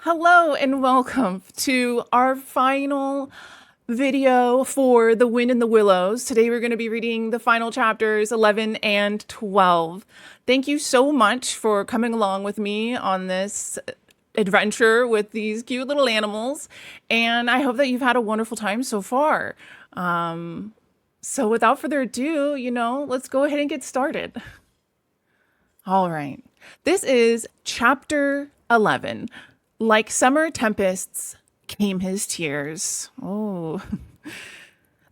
Hello and welcome to our final video for The Wind in the Willows. Today we're going to be reading the final chapters 11 and 12. Thank you so much for coming along with me on this adventure with these cute little animals, and I hope that you've had a wonderful time so far. So without further ado, let's go ahead and get started. All right. This is chapter 11. Like summer tempests came his tears. Oh.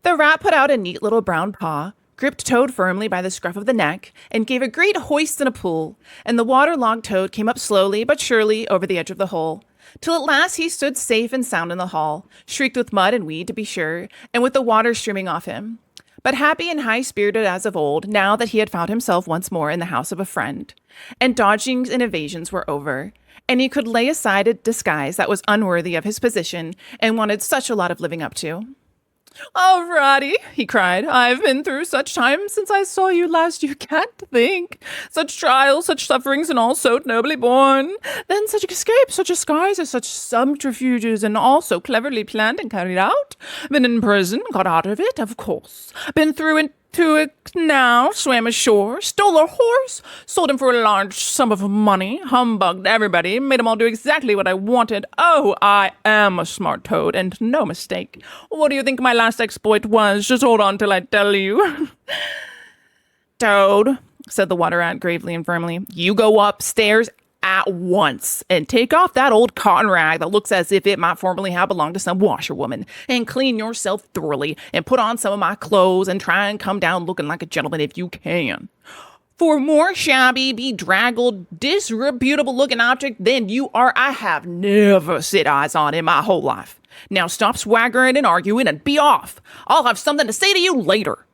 The rat put out a neat little brown paw, gripped Toad firmly by the scruff of the neck, and gave a great hoist and a pull, and the waterlogged Toad came up slowly but surely over the edge of the hole, till at last he stood safe and sound in the hall, streaked with mud and weed to be sure, and with the water streaming off him, but happy and high-spirited as of old, now that he had found himself once more in the house of a friend, and dodgings and evasions were over, and he could lay aside a disguise that was unworthy of his position and wanted such a lot of living up to. "Oh, Ratty," he cried, "I've been through such times since I saw you last you can't think. Such trials, such sufferings, and all so nobly borne. Then such escapes, such disguises, such subterfuges, and all so cleverly planned and carried out. Been in prison, got out of it, of course. Been through into it now, swam ashore, stole a horse, sold him for a large sum of money, humbugged everybody, made 'em all do exactly what I wanted. Oh, I am a smart Toad, and no mistake. What do you think my last exploit was? Just hold on till I tell you." "Toad," said the water rat gravely and firmly, "you go upstairs at once and take off that old cotton rag that looks as if it might formerly have belonged to some washerwoman, and clean yourself thoroughly, and put on some of my clothes, and try and come down looking like a gentleman if you can. For more shabby, bedraggled, disreputable looking object than you are, I have never set eyes on in my whole life. Now stop swaggering and arguing and be off. I'll have something to say to you later."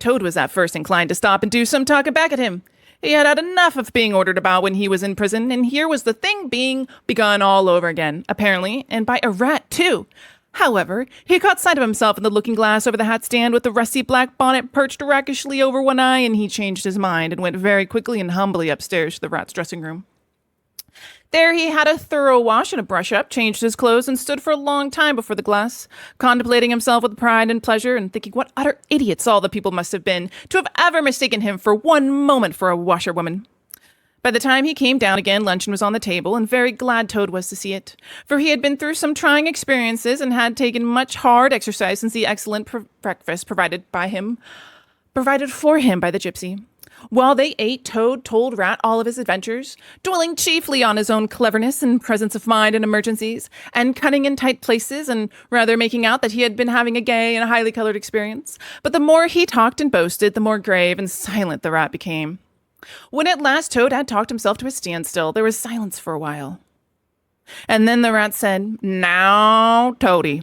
Toad was at first inclined to stop and do some talking back at him. He had had enough of being ordered about when he was in prison, and here was the thing being begun all over again, apparently, and by a rat, too. However, he caught sight of himself in the looking-glass over the hat-stand with the rusty black bonnet perched rakishly over one eye, and he changed his mind and went very quickly and humbly upstairs to the rat's dressing room. There he had a thorough wash and a brush-up, changed his clothes, and stood for a long time before the glass, contemplating himself with pride and pleasure, and thinking what utter idiots all the people must have been to have ever mistaken him for one moment for a washerwoman. By the time he came down again, luncheon was on the table, and very glad Toad was to see it, for he had been through some trying experiences and had taken much hard exercise since the excellent breakfast provided for him by the gypsy. While they ate, Toad told Rat all of his adventures, dwelling chiefly on his own cleverness and presence of mind in emergencies, and cunning in tight places, and rather making out that he had been having a gay and highly colored experience. But the more he talked and boasted, the more grave and silent the rat became. When at last Toad had talked himself to a standstill, there was silence for a while. And then the rat said, "Now, Toady,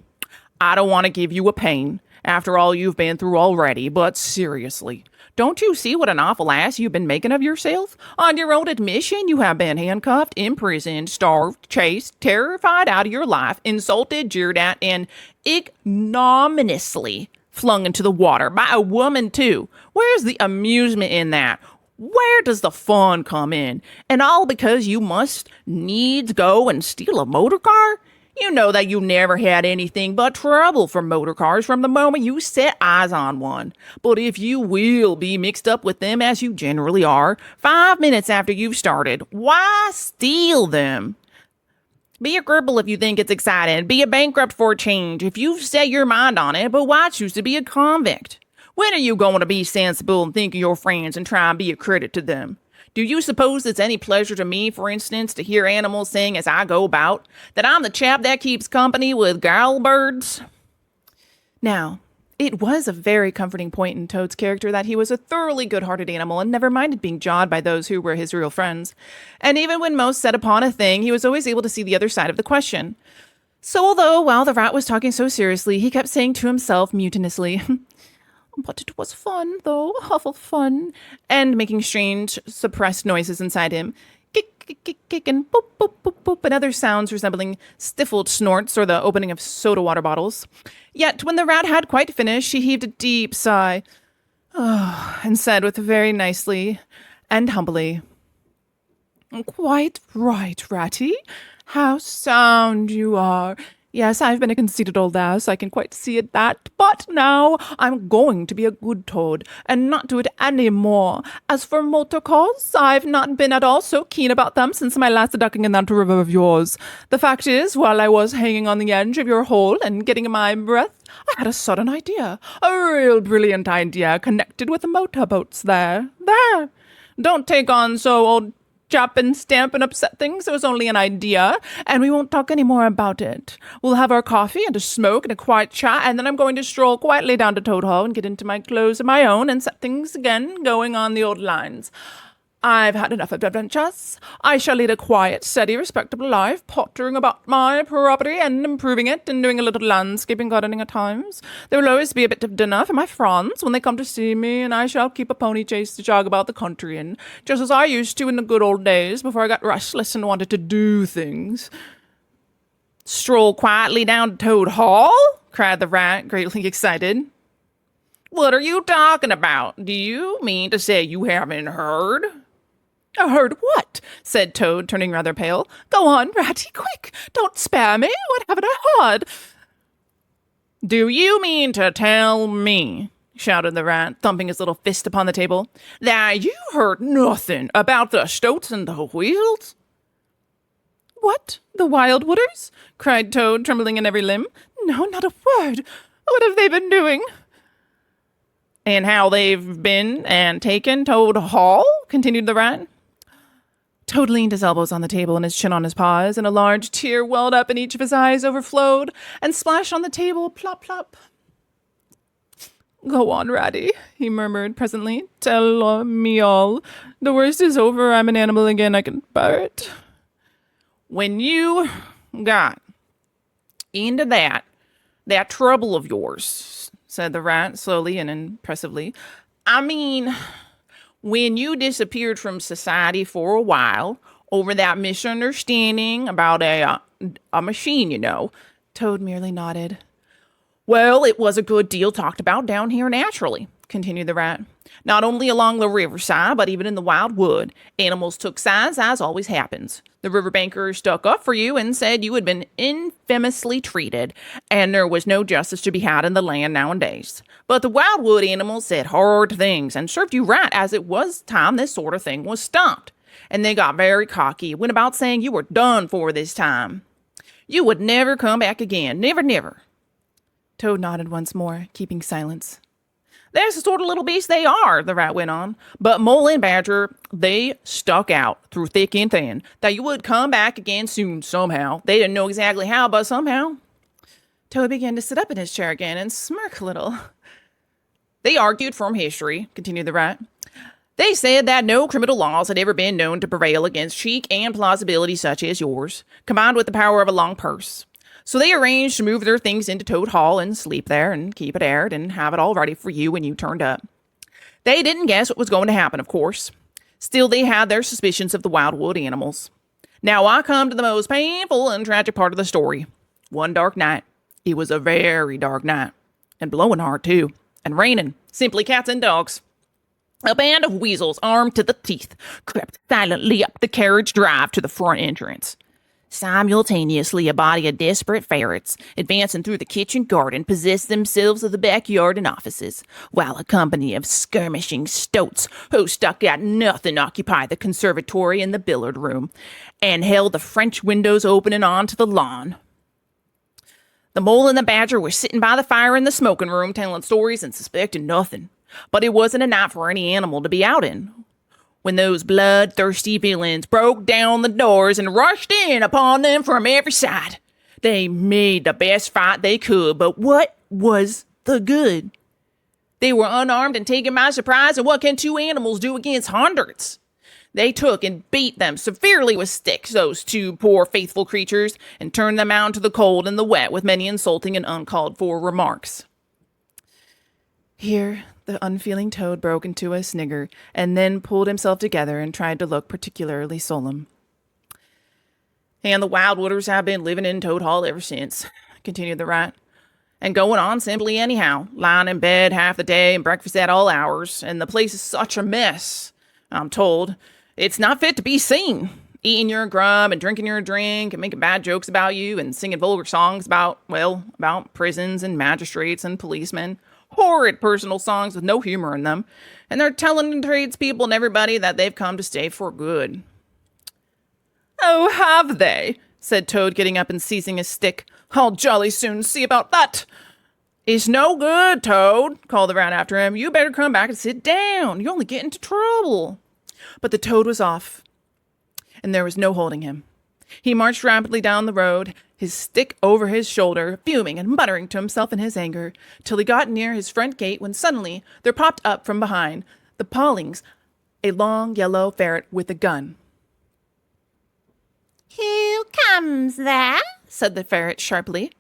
I don't want to give you a pain, after all you've been through already, but seriously, don't you see what an awful ass you've been making of yourself? On your own admission, you have been handcuffed, imprisoned, starved, chased, terrified out of your life, insulted, jeered at, and ignominiously flung into the water by a woman, too. Where's the amusement in that? Where does the fun come in? And all because you must needs go and steal a motor car? You know that you never had anything but trouble from motor cars from the moment you set eyes on one. But if you will be mixed up with them, as you generally are, 5 minutes after you've started, why steal them? Be a cripple if you think it's exciting. Be a bankrupt for a change if you've set your mind on it, but why choose to be a convict? When are you going to be sensible and think of your friends and try and be a credit to them? Do you suppose it's any pleasure to me, for instance, to hear animals saying as I go about that I'm the chap that keeps company with birds?" Now, it was a very comforting point in Toad's character that he was a thoroughly good-hearted animal and never minded being jawed by those who were his real friends. And even when most set upon a thing, he was always able to see the other side of the question. So although, while the rat was talking so seriously, he kept saying to himself mutinously, "But it was fun, though, awful fun," and making strange, suppressed noises inside him. Kick, kick, kick, and boop, boop, boop, boop, and other sounds resembling stifled snorts or the opening of soda water bottles. Yet, when the rat had quite finished, he heaved a deep sigh, and said with very nicely and humbly, "Quite right, Ratty. How sound you are. Yes, I've been a conceited old ass, I can quite see it that, but now I'm going to be a good toad, and not do it any more. As for motor cars, I've not been at all so keen about them since my last ducking in that river of yours. The fact is, while I was hanging on the edge of your hole and getting my breath, I had a sudden idea, a real brilliant idea, connected with the motorboats there. There! Don't take on so, old chap, and stamp and upset things. It was only an idea, and we won't talk any more about it. We'll have our coffee and a smoke and a quiet chat, and then I'm going to stroll quietly down to Toad Hall and get into my clothes of my own and set things again going on the old lines. I've had enough of adventures. I shall lead a quiet, steady, respectable life, pottering about my property and improving it, and doing a little landscaping gardening at times. There will always be a bit of dinner for my friends when they come to see me, and I shall keep a pony chase to jog about the country in, just as I used to in the good old days before I got restless and wanted to do things. Stroll quietly down to Toad Hall? Cried the rat, greatly excited. What are you talking about? Do you mean to say you haven't heard? Heard what? Said Toad, turning rather pale. Go on, Ratty, quick. Don't spare me. What haven't I heard? Do you mean to tell me, shouted the rat, thumping his little fist upon the table, that you heard nothing about the Stoats and the Weasels? What? The Wild Wooders? Cried Toad, trembling in every limb. No, not a word. What have they been doing? And how they've been and taken Toad Hall? Continued the rat. Toad leaned his elbows on the table and his chin on his paws, and a large tear welled up in each of his eyes, overflowed, and splashed on the table, plop, plop. Go on, Ratty, he murmured presently. Tell me all. The worst is over. I'm an animal again. I can bear it. When you got into that trouble of yours, said the rat slowly and impressively, I mean, when you disappeared from society for a while over that misunderstanding about a machine, you know. Toad merely nodded. Well, it was a good deal talked about down here naturally, continued the rat. Not only along the riverside, but even in the wild wood. Animals took sides, as always happens. The riverbanker stuck up for you and said you had been infamously treated, and there was no justice to be had in the land nowadays. But the wildwood animals said hard things and served you right, as it was time this sort of thing was stopped. And they got very cocky, went about saying you were done for this time. You would never come back again, never, never. Toad nodded once more, keeping silence. That's the sort of little beast they are, the rat went on. But Mole and Badger, they stuck out through thick and thin, that you would come back again soon somehow. They didn't know exactly how, but somehow. Toad began to sit up in his chair again and smirk a little. They argued from history, continued the rat. They said that no criminal laws had ever been known to prevail against chic and plausibility such as yours, combined with the power of a long purse. So they arranged to move their things into Toad Hall and sleep there and keep it aired and have it all ready for you when you turned up. They didn't guess what was going to happen, of course. Still, they had their suspicions of the wildwood animals. Now I come to the most painful and tragic part of the story. One dark night. It was a very dark night. And blowing hard, too. And raining. Simply cats and dogs. A band of weasels, armed to the teeth, crept silently up the carriage drive to the front entrance. Simultaneously, a body of desperate ferrets, advancing through the kitchen garden, possessed themselves of the backyard and offices, while a company of skirmishing stoats who stuck out nothing occupied the conservatory and the billiard room, and held the French windows opening onto the lawn. The Mole and the Badger were sitting by the fire in the smoking room, telling stories and suspecting nothing. But it wasn't a night for any animal to be out in, when those bloodthirsty villains broke down the doors and rushed in upon them from every side. They made the best fight they could, but what was the good? They were unarmed and taken by surprise, and what can two animals do against hundreds? They took and beat them severely with sticks, those two poor faithful creatures, and turned them out into the cold and the wet with many insulting and uncalled for remarks. Here, the unfeeling Toad broke into a snigger, and then pulled himself together and tried to look particularly solemn. And the Wildwooders have been living in Toad Hall ever since, continued the rat, and going on simply anyhow, lying in bed half the day and breakfast at all hours, and the place is such a mess, I'm told. It's not fit to be seen. eating your grub and drinking your drink and making bad jokes about you and singing vulgar songs about prisons and magistrates and policemen. Horrid personal songs with no humor in them. And they're telling the tradespeople and everybody that they've come to stay for good. Oh, have they? Said Toad, getting up and seizing his stick. I'll jolly soon see about that. It's no good, Toad, called the rat after him. You better come back and sit down. You only get into trouble. But the Toad was off, and there was no holding him. He marched rapidly down the road, his stick over his shoulder, fuming and muttering to himself in his anger, till he got near his front gate when suddenly there popped up from behind the palings a long yellow ferret with a gun. Who comes there? Said the ferret sharply.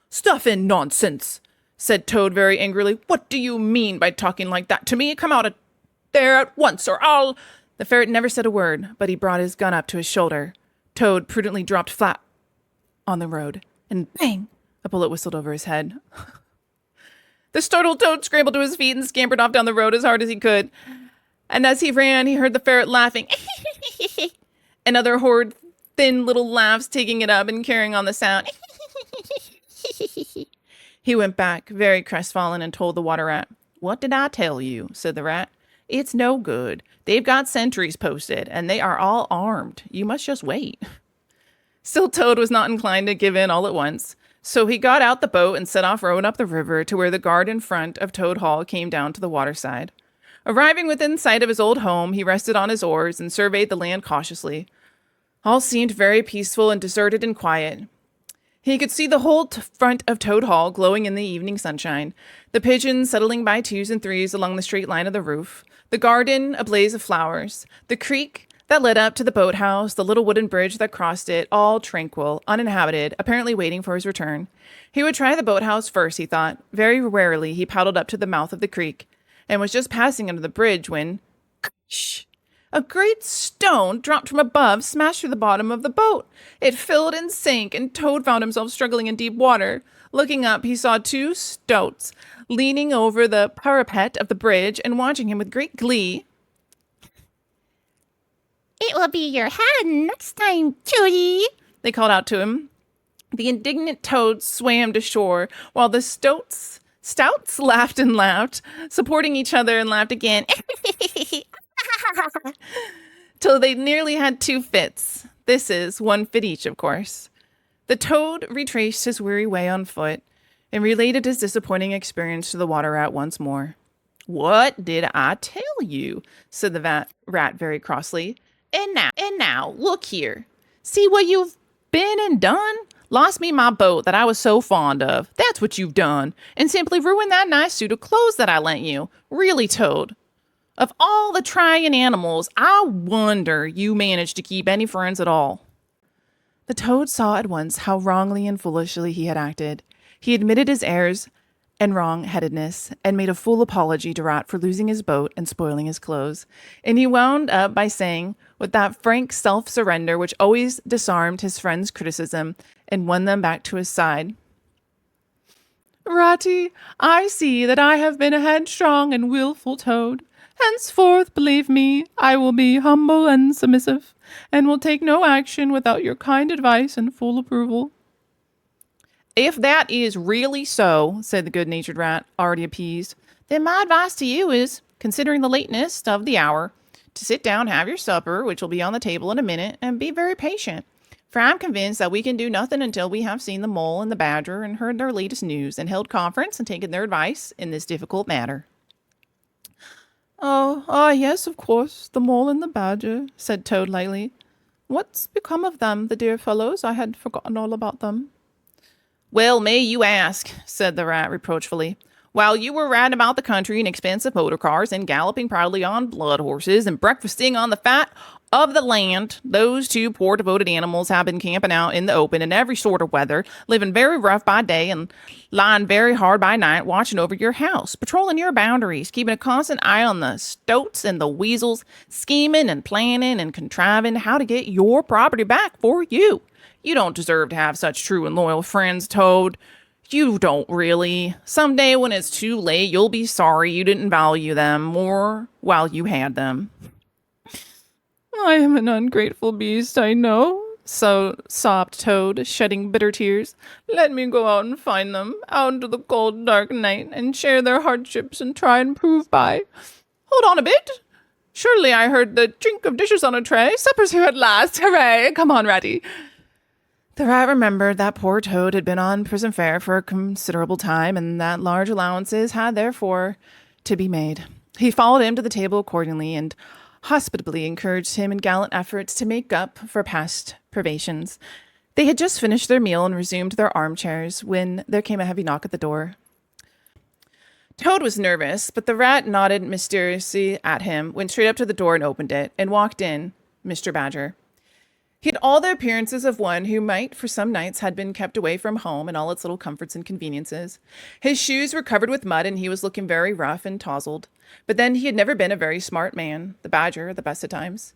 Stuff and nonsense, said Toad very angrily. What do you mean by talking like that to me? Come out of there at once, or I'll... The ferret never said a word, but he brought his gun up to his shoulder. Toad prudently dropped flat on the road, and bang! A bullet whistled over his head. The startled Toad scrambled to his feet and scampered off down the road as hard as he could. And as he ran, he heard the ferret laughing, and other horrid, thin little laughs taking it up and carrying on the sound. He went back, very crestfallen, and told the water rat. What did I tell you? Said the rat. It's no good. They've got sentries posted, and they are all armed. You must just wait. Still, Toad was not inclined to give in all at once, so he got out the boat and set off rowing up the river to where the guard in front of Toad Hall came down to the waterside. Arriving within sight of his old home, he rested on his oars and surveyed the land cautiously. All seemed very peaceful and deserted and quiet. He could see the whole front of Toad Hall glowing in the evening sunshine, the pigeons settling by twos and threes along the straight line of the roof, the garden a blaze of flowers, the creek that led up to the boathouse, the little wooden bridge that crossed it, all tranquil, uninhabited, apparently waiting for his return. He would try the boathouse first, he thought. Very warily he paddled up to the mouth of the creek, and was just passing under the bridge when... Shh! A great stone dropped from above, smashed through the bottom of the boat. It filled and sank, and Toad found himself struggling in deep water. Looking up, he saw two stoats leaning over the parapet of the bridge and watching him with great glee. It will be your head next time, Toady, they called out to him. The indignant Toad swam to shore, while the stouts laughed and laughed, supporting each other and laughed again. Till they nearly had two fits. This is one fit each, of course. The Toad retraced his weary way on foot and related his disappointing experience to the water rat once more. What did I tell you? Said the rat very crossly. And now, look here. See what you've been and done? Lost me my boat that I was so fond of. That's what you've done. And simply ruined that nice suit of clothes that I lent you. Really, Toad. Of all the trying animals, I wonder you managed to keep any friends at all. The Toad saw at once how wrongly and foolishly he had acted. He admitted his errors and wrong-headedness, and made a full apology to Rat for losing his boat and spoiling his clothes. And he wound up by saying, with that frank self-surrender which always disarmed his friends' criticism and won them back to his side, Ratty, I see that I have been a headstrong and willful Toad. Henceforth, believe me, I will be humble and submissive, and will take no action without your kind advice and full approval. If that is really so, said the good-natured rat, already appeased, then my advice to you is, considering the lateness of the hour, to sit down, have your supper, which will be on the table in a minute, and be very patient. For I'm convinced that we can do nothing until we have seen the mole and the badger and heard their latest news, and held conference and taken their advice in this difficult matter. Yes, of course, the mole and the badger, said Toad lightly. What's become of them, the dear fellows? I had forgotten all about them. Well, may you ask, said the rat reproachfully. While you were riding about the country in expensive motor cars and galloping proudly on blood horses and breakfasting on the fat of the land, those two poor devoted animals have been camping out in the open in every sort of weather, living very rough by day and lying very hard by night, watching over your house, patrolling your boundaries, keeping a constant eye on the stoats and the weasels, scheming and planning and contriving how to get your property back for you. You don't deserve to have such true and loyal friends, Toad. You don't really. Someday when it's too late, you'll be sorry you didn't value them more while you had them. I am an ungrateful beast, I know, so sobbed Toad, shedding bitter tears. Let me go out and find them, out into the cold, dark night, and share their hardships and try and prove by. Hold on a bit. Surely I heard the chink of dishes on a tray. Supper's here at last. Hooray! Come on, Ratty. The rat remembered that poor Toad had been on prison fare for a considerable time, and that large allowances had therefore to be made. He followed him to the table accordingly, and hospitably encouraged him in gallant efforts to make up for past privations. They had just finished their meal and resumed their armchairs when there came a heavy knock at the door. Toad was nervous, but the rat nodded mysteriously at him, went straight up to the door and opened it, and walked in Mr. Badger. He had all the appearances of one who might, for some nights, had been kept away from home and all its little comforts and conveniences. His shoes were covered with mud, and he was looking very rough and tousled. But then he had never been a very smart man, the Badger, at the best of times.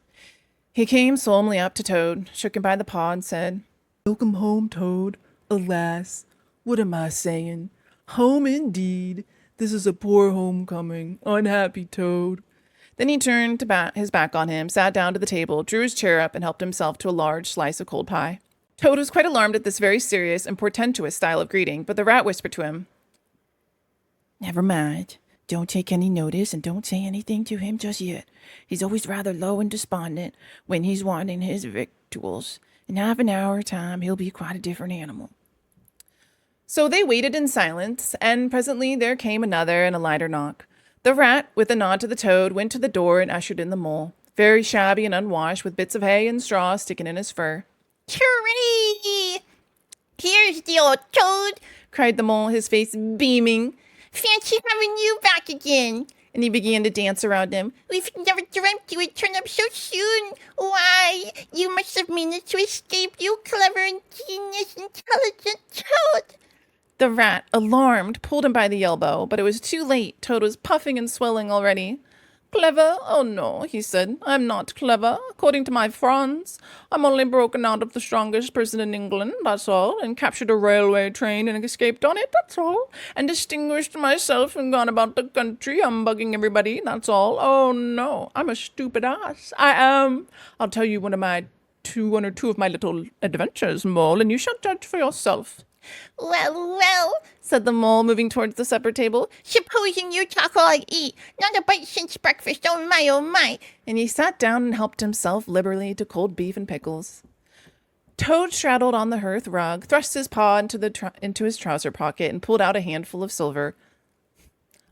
He came solemnly up to Toad, shook him by the paw, and said, "Welcome home, Toad. Alas, what am I saying? Home indeed. This is a poor homecoming. Unhappy Toad." Then he turned his back on him, sat down to the table, drew his chair up, and helped himself to a large slice of cold pie. Toad was quite alarmed at this very serious and portentous style of greeting, but the rat whispered to him, "Never mind. Don't take any notice and don't say anything to him just yet. He's always rather low and despondent when he's wanting his victuals. In half an hour time, he'll be quite a different animal." So they waited in silence, and presently there came another and a lighter knock. The rat, with a nod to the Toad, went to the door and ushered in the mole, very shabby and unwashed, with bits of hay and straw sticking in his fur. Hooray! Here's the old Toad, cried the mole, his face beaming. Fancy having you back again. And he began to dance around him. We've never dreamt you would turn up so soon. Why, you must have managed to escape, you clever, ingenious, intelligent Toad. The rat, alarmed, pulled him by the elbow, but it was too late. Toad was puffing and swelling already. "Clever? Oh no," he said. "I'm not clever, according to my friends. I'm only broken out of the strongest prison in England, that's all, and captured a railway train and escaped on it, that's all, and distinguished myself and gone about the country humbugging everybody, that's all. Oh no, I'm a stupid ass. I am. I'll tell you one or two of my little adventures, Mole, and you shall judge for yourself." Well, said the mole, moving towards the supper table. Supposing you talk all I eat. Not a bite since breakfast, oh my, oh my. And he sat down and helped himself liberally to cold beef and pickles. Toad straddled on the hearth rug, thrust his paw into his trouser pocket, and pulled out a handful of silver.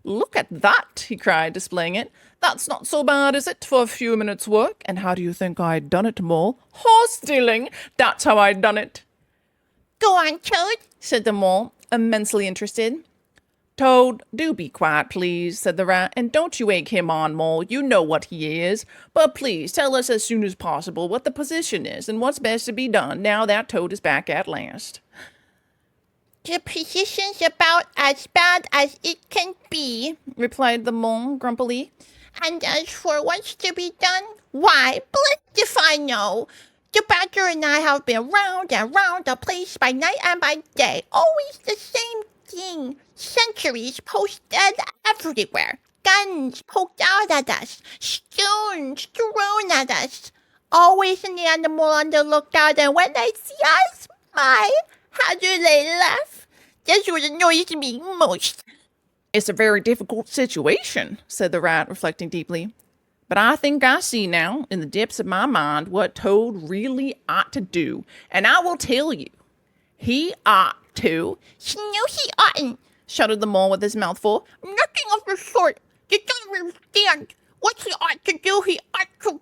"Look at that," he cried, displaying it. "That's not so bad, is it, for a few minutes' work? And how do you think I'd done it, Mole? Horse stealing! That's how I'd done it." "Go on, Toad," said the mole, immensely interested. "Toad, do be quiet, please," said the rat, "and don't you egg him on, Mole. You know what he is. But please tell us as soon as possible what the position is and what's best to be done now that Toad is back at last." "The position's about as bad as it can be," replied the mole grumpily. "And as for what's to be done, why, blessed if I know. The Badger and I have been round and round the place by night and by day. Always the same thing. Sentries posted everywhere. Guns poked out at us. Stones thrown at us. Always an animal on the lookout, and when they see us, my, how do they laugh? That's what annoys me most." "It's a very difficult situation," said the rat, reflecting deeply. "But I think I see now, in the depths of my mind, what Toad really ought to do. And I will tell you. He ought to—" "No, he oughtn't," shouted the mole with his mouth full. "Nothing of the sort. You don't understand. What he ought to do, he ought to—"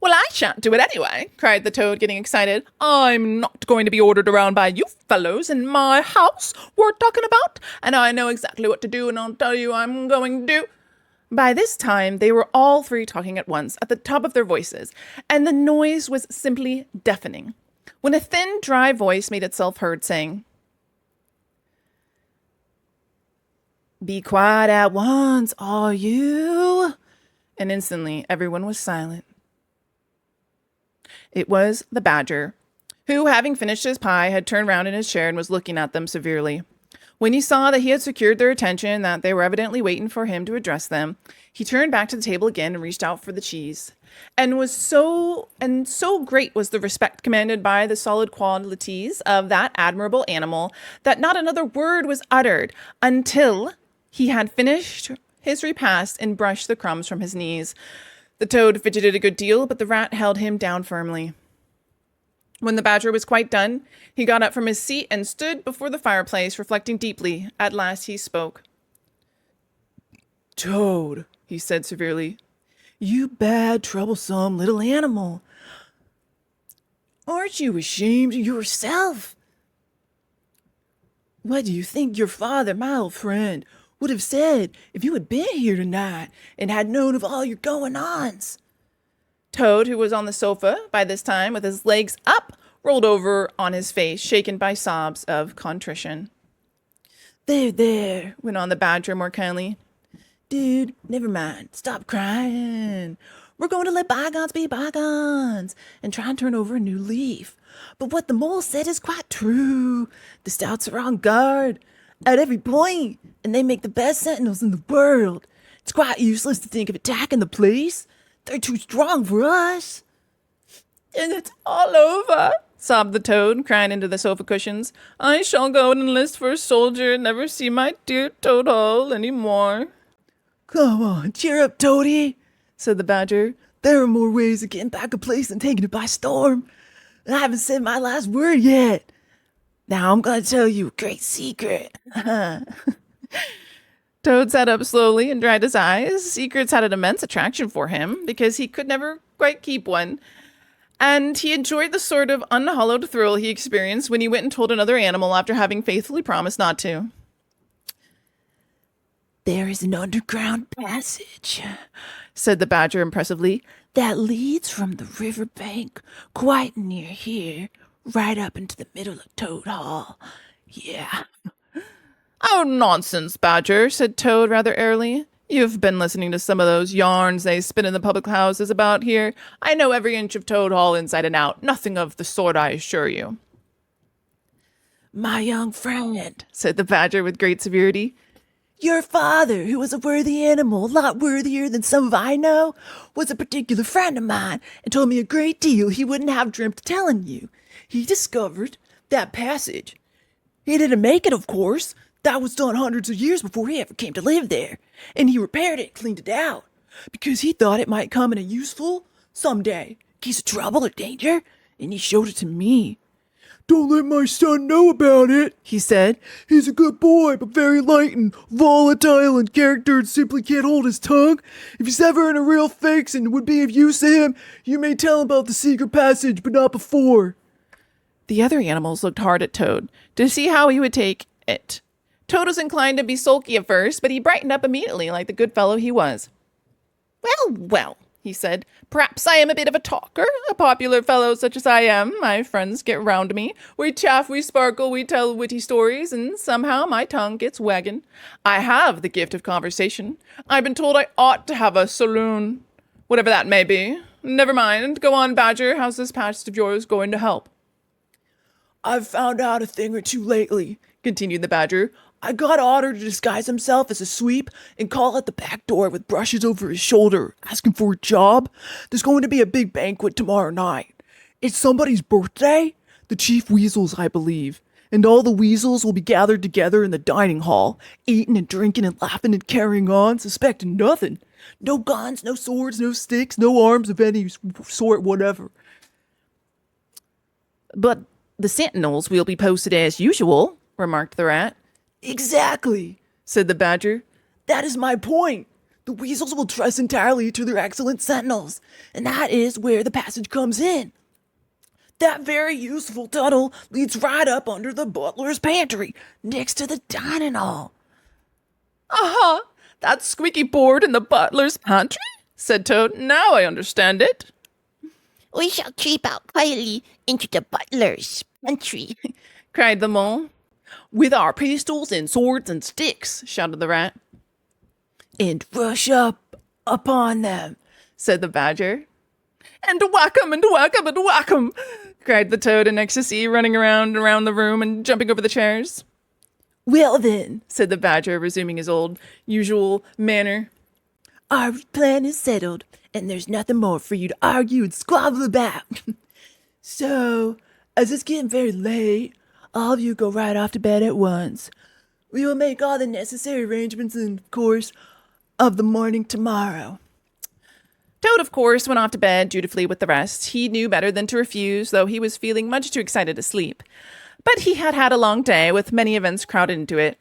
"Well, I shan't do it anyway," cried the Toad, getting excited. "I'm not going to be ordered around by you fellows in my house we're talking about, and I know exactly what to do, and I'll tell you I'm going to do—" By this time, they were all three talking at once, at the top of their voices, and the noise was simply deafening, when a thin, dry voice made itself heard, saying, "Be quiet at once, all you!" And instantly, everyone was silent. It was the Badger, who, having finished his pie, had turned round in his chair and was looking at them severely. When he saw that he had secured their attention, that they were evidently waiting for him to address them, he turned back to the table again and reached out for the cheese. And so great was the respect commanded by the solid qualities of that admirable animal that not another word was uttered until he had finished his repast and brushed the crumbs from his knees. The toad fidgeted a good deal, but the rat held him down firmly. When the badger was quite done, he got up from his seat and stood before the fireplace, reflecting deeply. At last he spoke. "Toad," he said severely, "you bad, troublesome little animal. Aren't you ashamed of yourself? What do you think your father, my old friend, would have said if you had been here tonight and had known of all your going-ons?" Toad, who was on the sofa by this time with his legs up, rolled over on his face, shaken by sobs of contrition. There, went on the badger more kindly. "Dude, never mind. Stop crying. We're going to let bygones be bygones and try and turn over a new leaf. But what the mole said is quite true. The stouts are on guard at every point, and they make the best sentinels in the world. It's quite useless to think of attacking the place. They're too strong for us." "And it's all over," sobbed the toad, crying into the sofa cushions. "I shall go and enlist for a soldier and never see my dear Toad Hall any more." "Come on, cheer up, Toady," said the badger. "There are more ways of getting back a place than taking it by storm. And I haven't said my last word yet. Now I'm going to tell you a great secret." Toad sat up slowly and dried his eyes. Secrets had an immense attraction for him because he could never quite keep one. And he enjoyed the sort of unhallowed thrill he experienced when he went and told another animal after having faithfully promised not to. "There is an underground passage," said the badger impressively, "that leads from the river bank quite near here, right up into the middle of Toad Hall. Yeah." "Oh, nonsense, Badger," said Toad rather airily. "You've been listening to some of those yarns they spin in the public houses about here. I know every inch of Toad Hall inside and out. Nothing of the sort, I assure you." "My young friend," said the badger with great severity, "your father, who was a worthy animal, a lot worthier than some of I know, was a particular friend of mine and told me a great deal he wouldn't have dreamt of telling you. He discovered that passage. He didn't make it, of course. That was done hundreds of years before he ever came to live there. And he repaired it, cleaned it out, because he thought it might come in a useful, someday, case of trouble or danger, and he showed it to me. 'Don't let my son know about it,' he said. 'He's a good boy, but very light and volatile in character and simply can't hold his tongue. If he's ever in a real fix and would be of use to him, you may tell him about the secret passage, but not before.'" The other animals looked hard at Toad to see how he would take it. Toad was inclined to be sulky at first, but he brightened up immediately like the good fellow he was. Well, he said, "perhaps I am a bit of a talker, a popular fellow such as I am. My friends get round me. We chaff, we sparkle, we tell witty stories, and somehow my tongue gets wagging. I have the gift of conversation. I've been told I ought to have a saloon, whatever that may be. Never mind. Go on, Badger. How's this past of yours going to help?" "I've found out a thing or two lately," continued the badger. "I got Otter to disguise himself as a sweep and call at the back door with brushes over his shoulder, asking for a job. There's going to be a big banquet tomorrow night. It's somebody's birthday, the chief weasel's, I believe, and all the weasels will be gathered together in the dining hall, eating and drinking and laughing and carrying on, suspecting nothing. No guns, no swords, no sticks, no arms of any sort whatever." "But the sentinels will be posted as usual," remarked the rat. "Exactly," said the badger. "That is my point. The weasels will trust entirely to their excellent sentinels, and that is where the passage comes in. That very useful tunnel leads right up under the butler's pantry, next to the dining hall." "Aha! That squeaky board in the butler's pantry?" said Toad. "Now I understand it." "We shall creep out quietly into the butler's pantry," cried the mole. "With our pistols and swords and sticks," shouted the rat. "And rush up upon them," said the badger. "And whack 'em, and whack 'em, and whack 'em," cried the toad in ecstasy, running around the room and jumping over the chairs. Well then, said the Badger, resuming his old usual manner. Our plan is settled, and there's nothing more for you to argue and squabble about. So, as it's getting very late, all of you go right off to bed at once. We will make all the necessary arrangements in the course of the morning tomorrow. Toad, of course, went off to bed dutifully with the rest. He knew better than to refuse, though he was feeling much too excited to sleep. But he had had a long day, with many events crowded into it.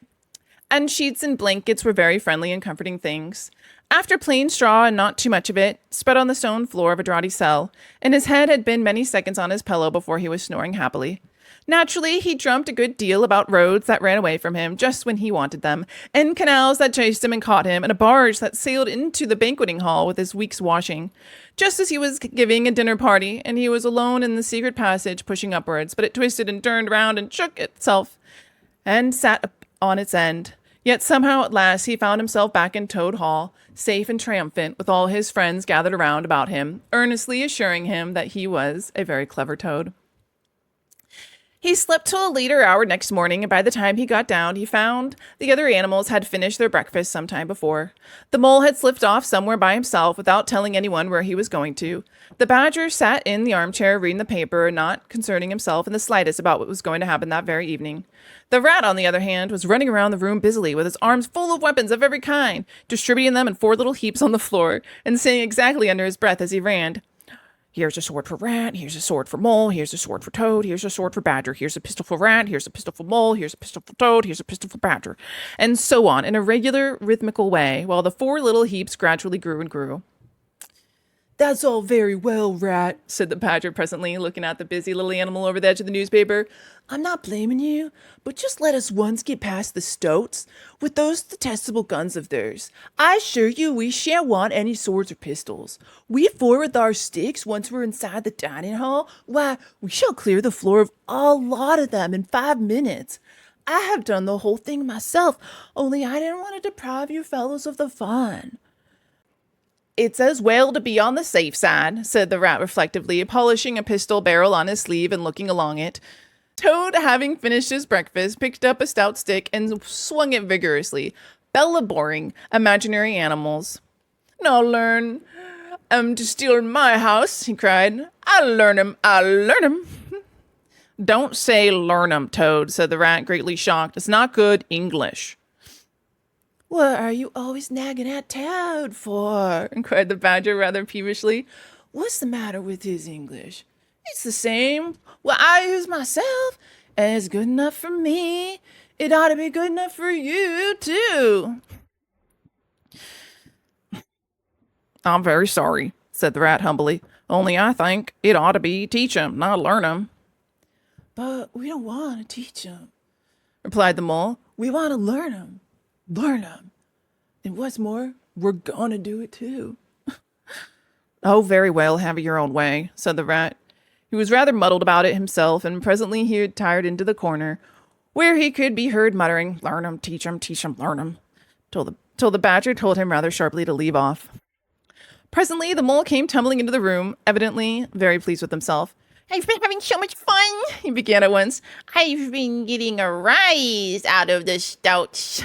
And sheets and blankets were very friendly and comforting things. After plain straw and not too much of it, spread on the stone floor of a draughty cell, and his head had been many seconds on his pillow before he was snoring happily. Naturally, he dreamt a good deal about roads that ran away from him just when he wanted them, and canals that chased him and caught him, and a barge that sailed into the banqueting hall with his week's washing. Just as he was giving a dinner party, and he was alone in the secret passage pushing upwards, but it twisted and turned round and shook itself, and sat on its end. Yet somehow at last he found himself back in Toad Hall, safe and triumphant, with all his friends gathered around about him, earnestly assuring him that he was a very clever toad. He slept till a later hour next morning, and by the time he got down, he found the other animals had finished their breakfast some time before. The mole had slipped off somewhere by himself without telling anyone where he was going to. The Badger sat in the armchair reading the paper, not concerning himself in the slightest about what was going to happen that very evening. The Rat, on the other hand, was running around the room busily, with his arms full of weapons of every kind, distributing them in 4 little heaps on the floor, and saying exactly under his breath as he ran, "Here's a sword for Rat, here's a sword for Mole, here's a sword for Toad, here's a sword for Badger, here's a pistol for Rat, here's a pistol for Mole, here's a pistol for Toad, here's a pistol for Badger," and so on, in a regular, rhythmical way, while the 4 little heaps gradually grew and grew. "That's all very well, Rat," said the Badger presently, looking at the busy little animal over the edge of the newspaper. "I'm not blaming you, but just let us once get past the stoats with those detestable guns of theirs. I assure you we shan't want any swords or pistols. We 4 with our sticks, once we're inside the dining hall, why, we shall clear the floor of a lot of them in 5 minutes. I have done the whole thing myself, only I didn't want to deprive you fellows of the fun." "It's as well to be on the safe side," said the Rat reflectively, polishing a pistol barrel on his sleeve and looking along it. Toad, having finished his breakfast, picked up a stout stick and swung it vigorously, bellaboring imaginary animals. "Now learn 'em to steal in my house," he cried. "I'll learn 'em, I'll learn 'em." "Don't say learn 'em, Toad," said the Rat, greatly shocked. "It's not good English." "What are you always nagging at Toad for?" inquired the Badger rather peevishly. "What's the matter with his English?" "It's the same what I use myself, and it's good enough for me. It ought to be good enough for you, too." "I'm very sorry," said the Rat humbly. "Only I think it ought to be teach 'em, not learn 'em." "But we don't want to teach 'em," replied the Mole. "We want to learn 'em. Learn 'em. And what's more, we're gonna do it, too." "Oh, very well, have it your own way," said the Rat. He was rather muddled about it himself, and presently he retired into the corner, where he could be heard muttering, "Learn 'em, teach 'em, learn 'em," till the Badger told him rather sharply to leave off. Presently the Mole came tumbling into the room, evidently very pleased with himself. I've been having so much fun, he began at once. "I've been getting a rise out of the stouts."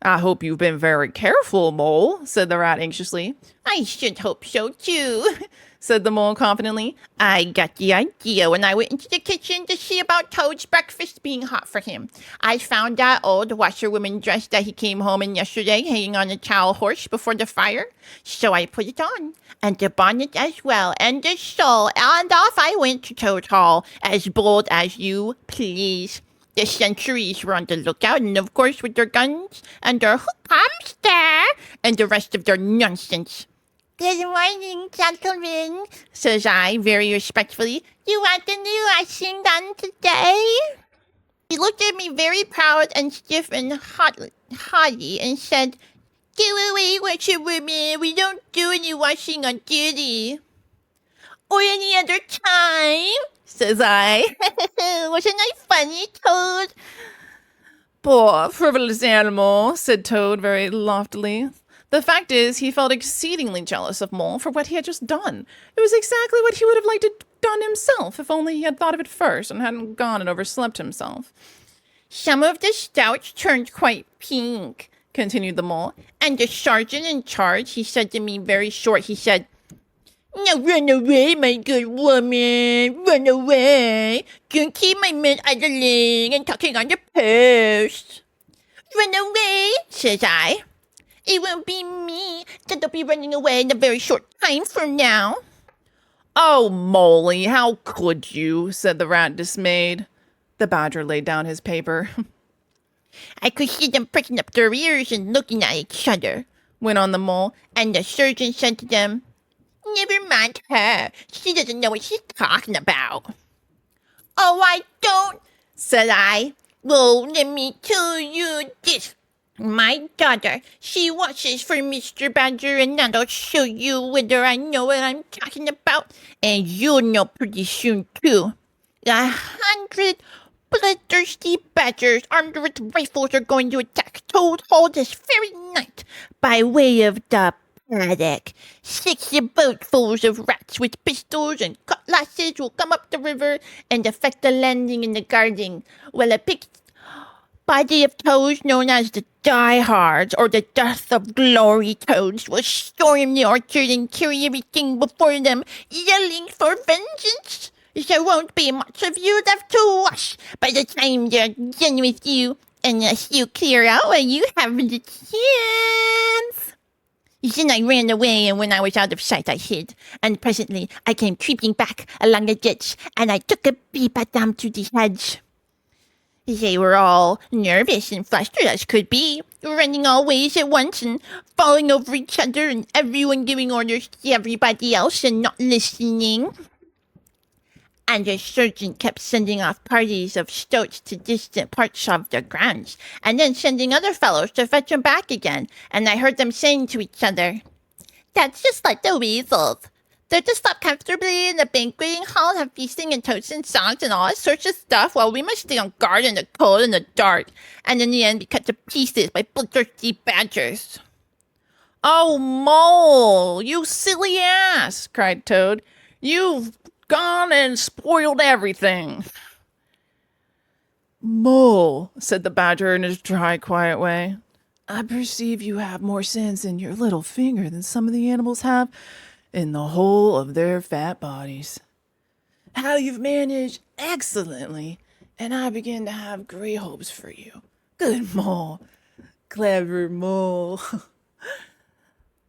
"I hope you've been very careful, Mole," said the Rat anxiously. "I should hope so, too," said the Mole confidently. "I got the idea when I went into the kitchen to see about Toad's breakfast being hot for him. I found that old washerwoman dress that he came home in yesterday hanging on a towel horse before the fire. So I put it on, and the bonnet as well, and the shawl, and off I went to Toad Hall, as bold as you please. The sentries were on the lookout, and of course with their guns, and their hamster, and the rest of their nonsense. 'Good morning, gentlemen,' says I, very respectfully. 'You want the new washing done today?' He looked at me very proud and stiff and haughty, and said, 'Go away, washerwoman. We don't do any washing on duty.' 'Or any other time,' says I. Wasn't I funny, Toad?" "Poor frivolous animal," said Toad very loftily. The fact is, he felt exceedingly jealous of Mole for what he had just done. It was exactly what he would have liked to have done himself, if only he had thought of it first and hadn't gone and overslept himself. Some of the stouts turned quite pink, continued the mole. And the sergeant in charge, he said to me very short, he said, "Now run away, my good woman, run away. Don't keep my men idling and talking on the post." "Run away," says I. "It won't be me that'll be running away in a very short time from now." "Oh, Molly, how could you?" said the rat, dismayed. The badger laid down his paper. "I could see them pricking up their ears and looking at each other," went on the mole, "and the surgeon said to them, 'Never mind her. She doesn't know what she's talking about.'" "Oh, I don't," said I. "Well, let me tell you this. My daughter, she watches for Mr. Badger, and that'll show you whether I know what I'm talking about. And you'll know pretty soon, too. 100 bloodthirsty badgers armed with rifles are going to attack Toad Hall this very night by way of the paddock. 6 boatfuls of rats with pistols and cutlasses will come up the river and effect the landing in the garden, while a picked body of toads known as the diehards, or the death of glory toads, will storm the orchard and carry everything before them, yelling for vengeance. There won't be much of you left to wash by the time they're done with you, unless you clear out while you have the chance." Then I ran away, and when I was out of sight, I hid. And presently I came creeping back along the ditch, and I took a peep at them through the hedge. They were all nervous and flustered as could be, running all ways at once and falling over each other, and everyone giving orders to everybody else and not listening. And the surgeon kept sending off parties of stoats to distant parts of the grounds, and then sending other fellows to fetch them back again, and I heard them saying to each other, "That's just like the weasels. They're to stop comfortably in the banqueting hall and have feasting and toasts and songs and all sorts of stuff, while we must stay on guard in the cold and the dark, and in the end be cut to pieces by bloodthirsty badgers." "Oh, Mole, you silly ass!" cried Toad. "You've gone and spoiled everything." "Mole," said the badger in his dry, quiet way, "I perceive you have more sense in your little finger than some of the animals have in the whole of their fat bodies. How you've managed excellently, and I begin to have great hopes for you. Good Mole. Clever Mole."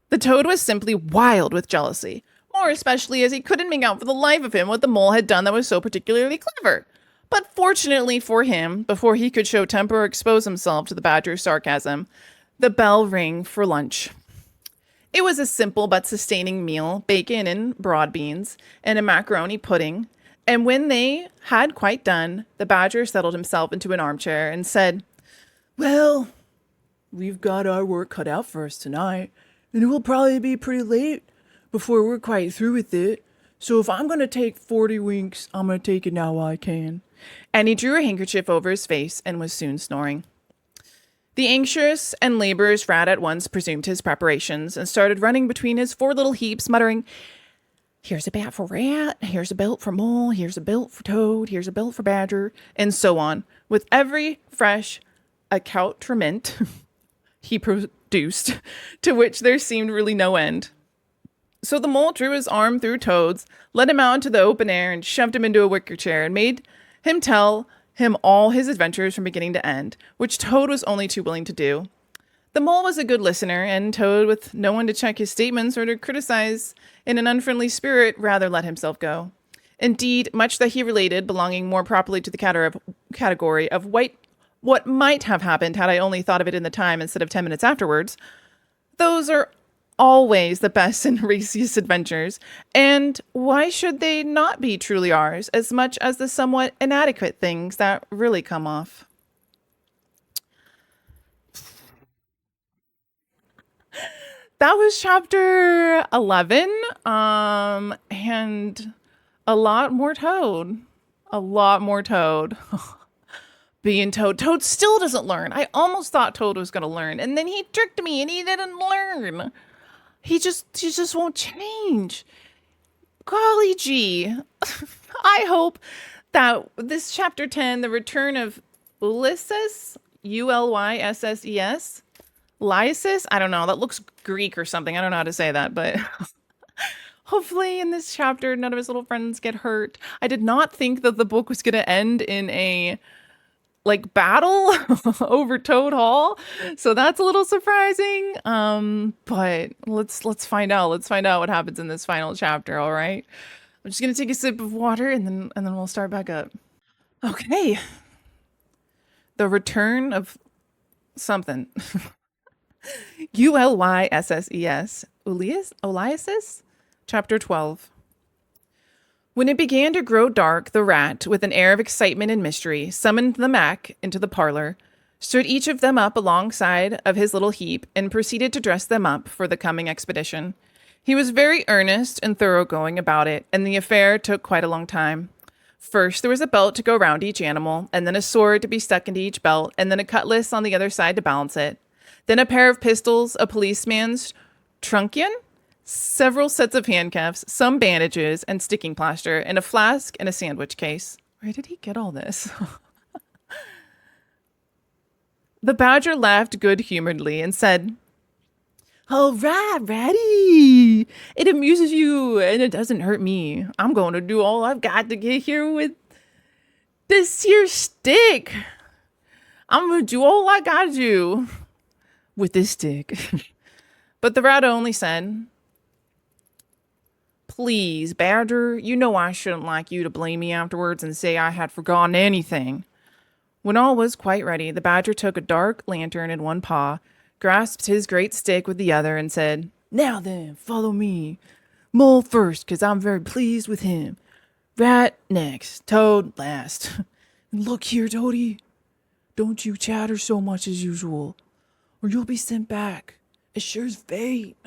The toad was simply wild with jealousy, more especially as he couldn't make out for the life of him what the mole had done that was so particularly clever. But fortunately for him, before he could show temper or expose himself to the badger's sarcasm, the bell rang for lunch. It was a simple but sustaining meal, bacon and broad beans, and a macaroni pudding. And when they had quite done, the badger settled himself into an armchair and said, "Well, we've got our work cut out for us tonight, and it will probably be pretty late before we're quite through with it. So if I'm going to take 40 winks, I'm going to take it now while I can." And he drew a handkerchief over his face and was soon snoring. The anxious and laborious rat at once resumed his preparations and started running between his 4 little heaps, muttering, "Here's a bat for rat, here's a belt for mole, here's a belt for toad, here's a belt for badger," and so on, with every fresh accoutrement he produced, to which there seemed really no end. So the mole drew his arm through Toad's, led him out into the open air, and shoved him into a wicker chair, and made him tell him all his adventures from beginning to end, which Toad was only too willing to do. The mole was a good listener, and Toad, with no one to check his statements or to criticize in an unfriendly spirit, rather let himself go. Indeed, much that he related, belonging more properly to the category of what might have happened had I only thought of it in the time instead of 10 minutes afterwards, those are always the best and raciest adventures, and why should they not be truly ours as much as the somewhat inadequate things that really come off? That was chapter 11, and a lot more Toad. Being Toad. Toad still doesn't learn. I almost thought Toad was going to learn, and then he tricked me and he didn't learn. He just won't change. Golly gee. I hope that this chapter 10, the return of Ulysses? Ulysses? Lysis? I don't know. That looks Greek or something. I don't know how to say that, but hopefully in this chapter, none of his little friends get hurt. I did not think that the book was going to end in a battle over Toad Hall. So that's a little surprising. But let's find out. Let's find out what happens in this final chapter, all right? I'm just going to take a sip of water and then we'll start back up. Okay. The return of something. Ulysses. Ulysses? Chapter 12. When it began to grow dark, the rat, with an air of excitement and mystery, summoned the Mac into the parlor, stood each of them up alongside of his little heap, and proceeded to dress them up for the coming expedition. He was very earnest and thoroughgoing about it, and the affair took quite a long time. First, there was a belt to go round each animal, and then a sword to be stuck into each belt, and then a cutlass on the other side to balance it. Then a pair of pistols, a policeman's truncheon, several sets of handcuffs, some bandages and sticking plaster, and a flask and a sandwich case. Where did he get all this? The badger laughed good-humoredly and said, "All right, Ratty. It amuses you and it doesn't hurt me. I'm going to do all I've got to get here with this here stick. I'm going to do all I got to do with this stick." But the rat only said, "Please, Badger, you know I shouldn't like you to blame me afterwards and say I had forgotten anything." When all was quite ready, the badger took a dark lantern in one paw, grasped his great stick with the other, and said, "Now then, follow me. Mole first, 'cause I'm very pleased with him. Rat next, Toad last. Look here, Toady, don't you chatter so much as usual, or you'll be sent back, as sure as fate."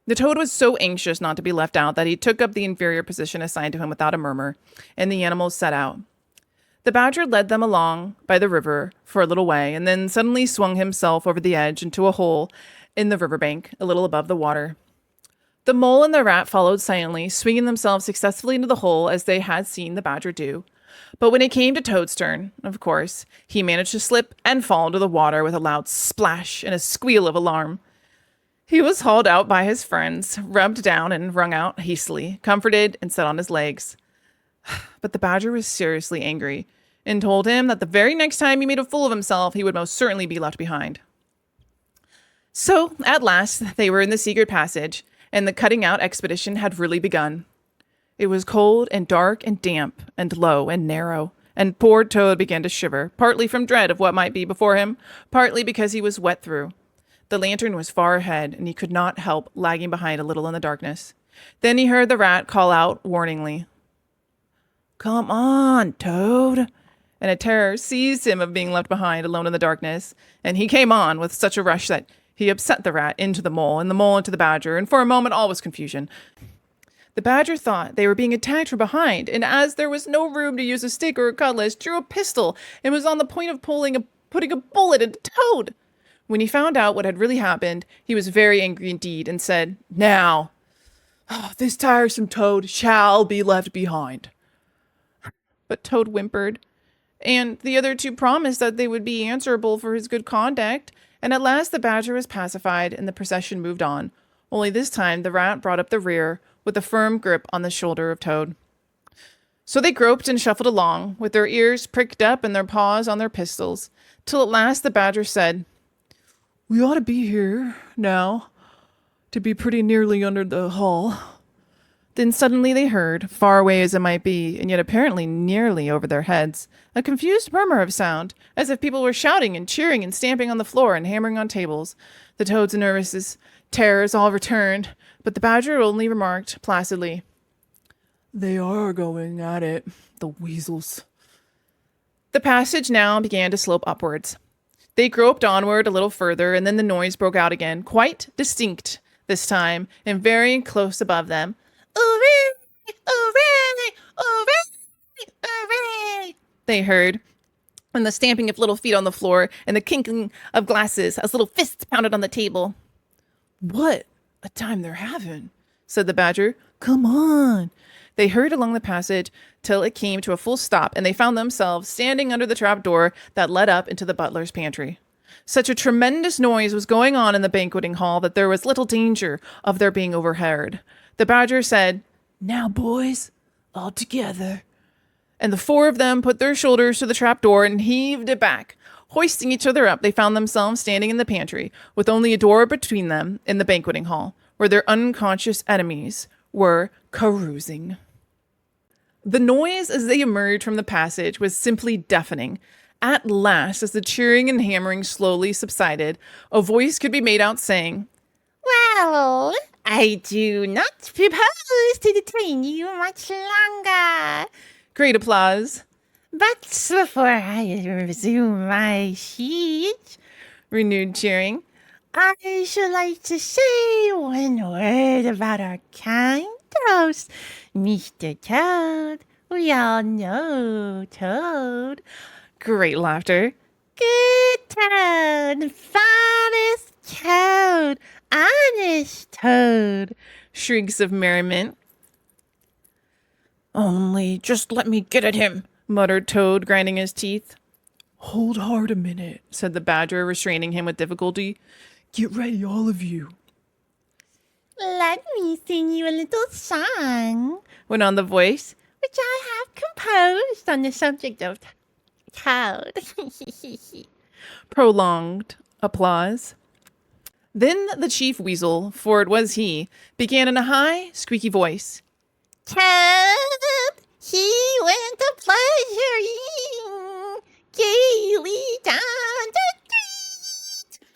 The toad was so anxious not to be left out that he took up the inferior position assigned to him without a murmur, and the animals set out. The badger led them along by the river for a little way, and then suddenly swung himself over the edge into a hole in the riverbank, a little above the water. The mole and the rat followed silently, swinging themselves successfully into the hole as they had seen the badger do. But when it came to Toad's turn, of course, he managed to slip and fall into the water with a loud splash and a squeal of alarm. He was hauled out by his friends, rubbed down and wrung out hastily, comforted and set on his legs. But the badger was seriously angry, and told him that the very next time he made a fool of himself, he would most certainly be left behind. So, at last, they were in the secret passage, and the cutting out expedition had really begun. It was cold and dark and damp and low and narrow, and poor Toad began to shiver, partly from dread of what might be before him, partly because he was wet through. The lantern was far ahead, and he could not help lagging behind a little in the darkness. Then he heard the rat call out warningly, "Come on, Toad." And a terror seized him of being left behind alone in the darkness, and he came on with such a rush that he upset the rat into the mole, and the mole into the badger, and for a moment all was confusion. The badger thought they were being attacked from behind, and as there was no room to use a stick or a cutlass, drew a pistol and was on the point of putting a bullet into Toad. When he found out what had really happened, he was very angry indeed, and said, "Now, this tiresome Toad shall be left behind." But Toad whimpered, and the other two promised that they would be answerable for his good conduct, and at last the badger was pacified and the procession moved on, only this time the rat brought up the rear with a firm grip on the shoulder of Toad. So they groped and shuffled along, with their ears pricked up and their paws on their pistols, till at last the badger said, "We ought to be here now, to be pretty nearly under the hull." Then suddenly they heard, far away as it might be, and yet apparently nearly over their heads, a confused murmur of sound, as if people were shouting and cheering and stamping on the floor and hammering on tables. The Toad's nervous terrors all returned, but the badger only remarked placidly, "They are going at it, the weasels." The passage now began to slope upwards. They groped onward a little further, and then the noise broke out again, quite distinct this time, and very close above them. "Hooray! Hooray! Hooray! Hooray!" they heard, and the stamping of little feet on the floor, and the clinking of glasses as little fists pounded on the table. "What a time they're having," said the badger. "Come on, They hurried along the passage till it came to a full stop, and they found themselves standing under the trap door that led up into the butler's pantry. Such a tremendous noise was going on in the banqueting hall that there was little danger of their being overheard. The Badger said, "Now, boys, all together." And the four of them put their shoulders to the trap door and heaved it back. Hoisting each other up, they found themselves standing in the pantry, with only a door between them in the banqueting hall, where their unconscious enemies were carousing. The noise as they emerged from the passage was simply deafening. At last, as the cheering and hammering slowly subsided, a voice could be made out saying, Well, I do not propose to detain you much longer. Great applause. But before I resume my speech, Renewed cheering. I should like to say one word about our kind host, Mr. Toad. We all know Toad. Great laughter. Good Toad, finest Toad, honest Toad. Shrieks of merriment. Only just let me get at him, Muttered Toad, grinding his teeth. Hold hard a minute, Said the Badger, restraining him with difficulty. Get ready, all of you. Let me sing you a little song, Went on the voice. which I have composed on the subject of Toad. Prolonged applause. Then the Chief Weasel, for it was he, began in a high, squeaky voice. Toad, he went a pleasuring gaily down the street.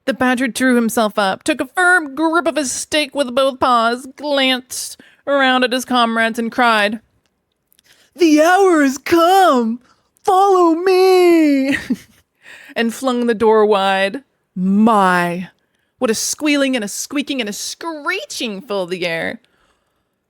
The Badger drew himself up, took a firm grip of his stick with both paws, glanced around at his comrades, and cried, The hour has come! Follow me! and flung the door wide. My! What a squealing and a squeaking and a screeching filled the air.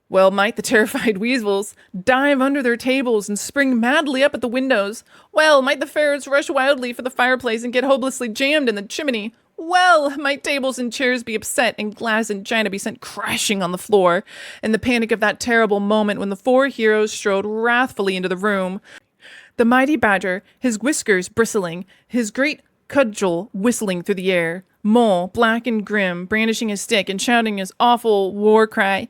Well might the terrified weasels dive under their tables and spring madly up at the windows. Well might the ferrets rush wildly for the fireplace and get hopelessly jammed in the chimney. Well might tables and chairs be upset and glass and china be sent crashing on the floor. In the panic of that terrible moment when the four heroes strode wrathfully into the room, the mighty Badger, his whiskers bristling, his great cudgel whistling through the air, Mole, black and grim, brandishing his stick and shouting his awful war cry,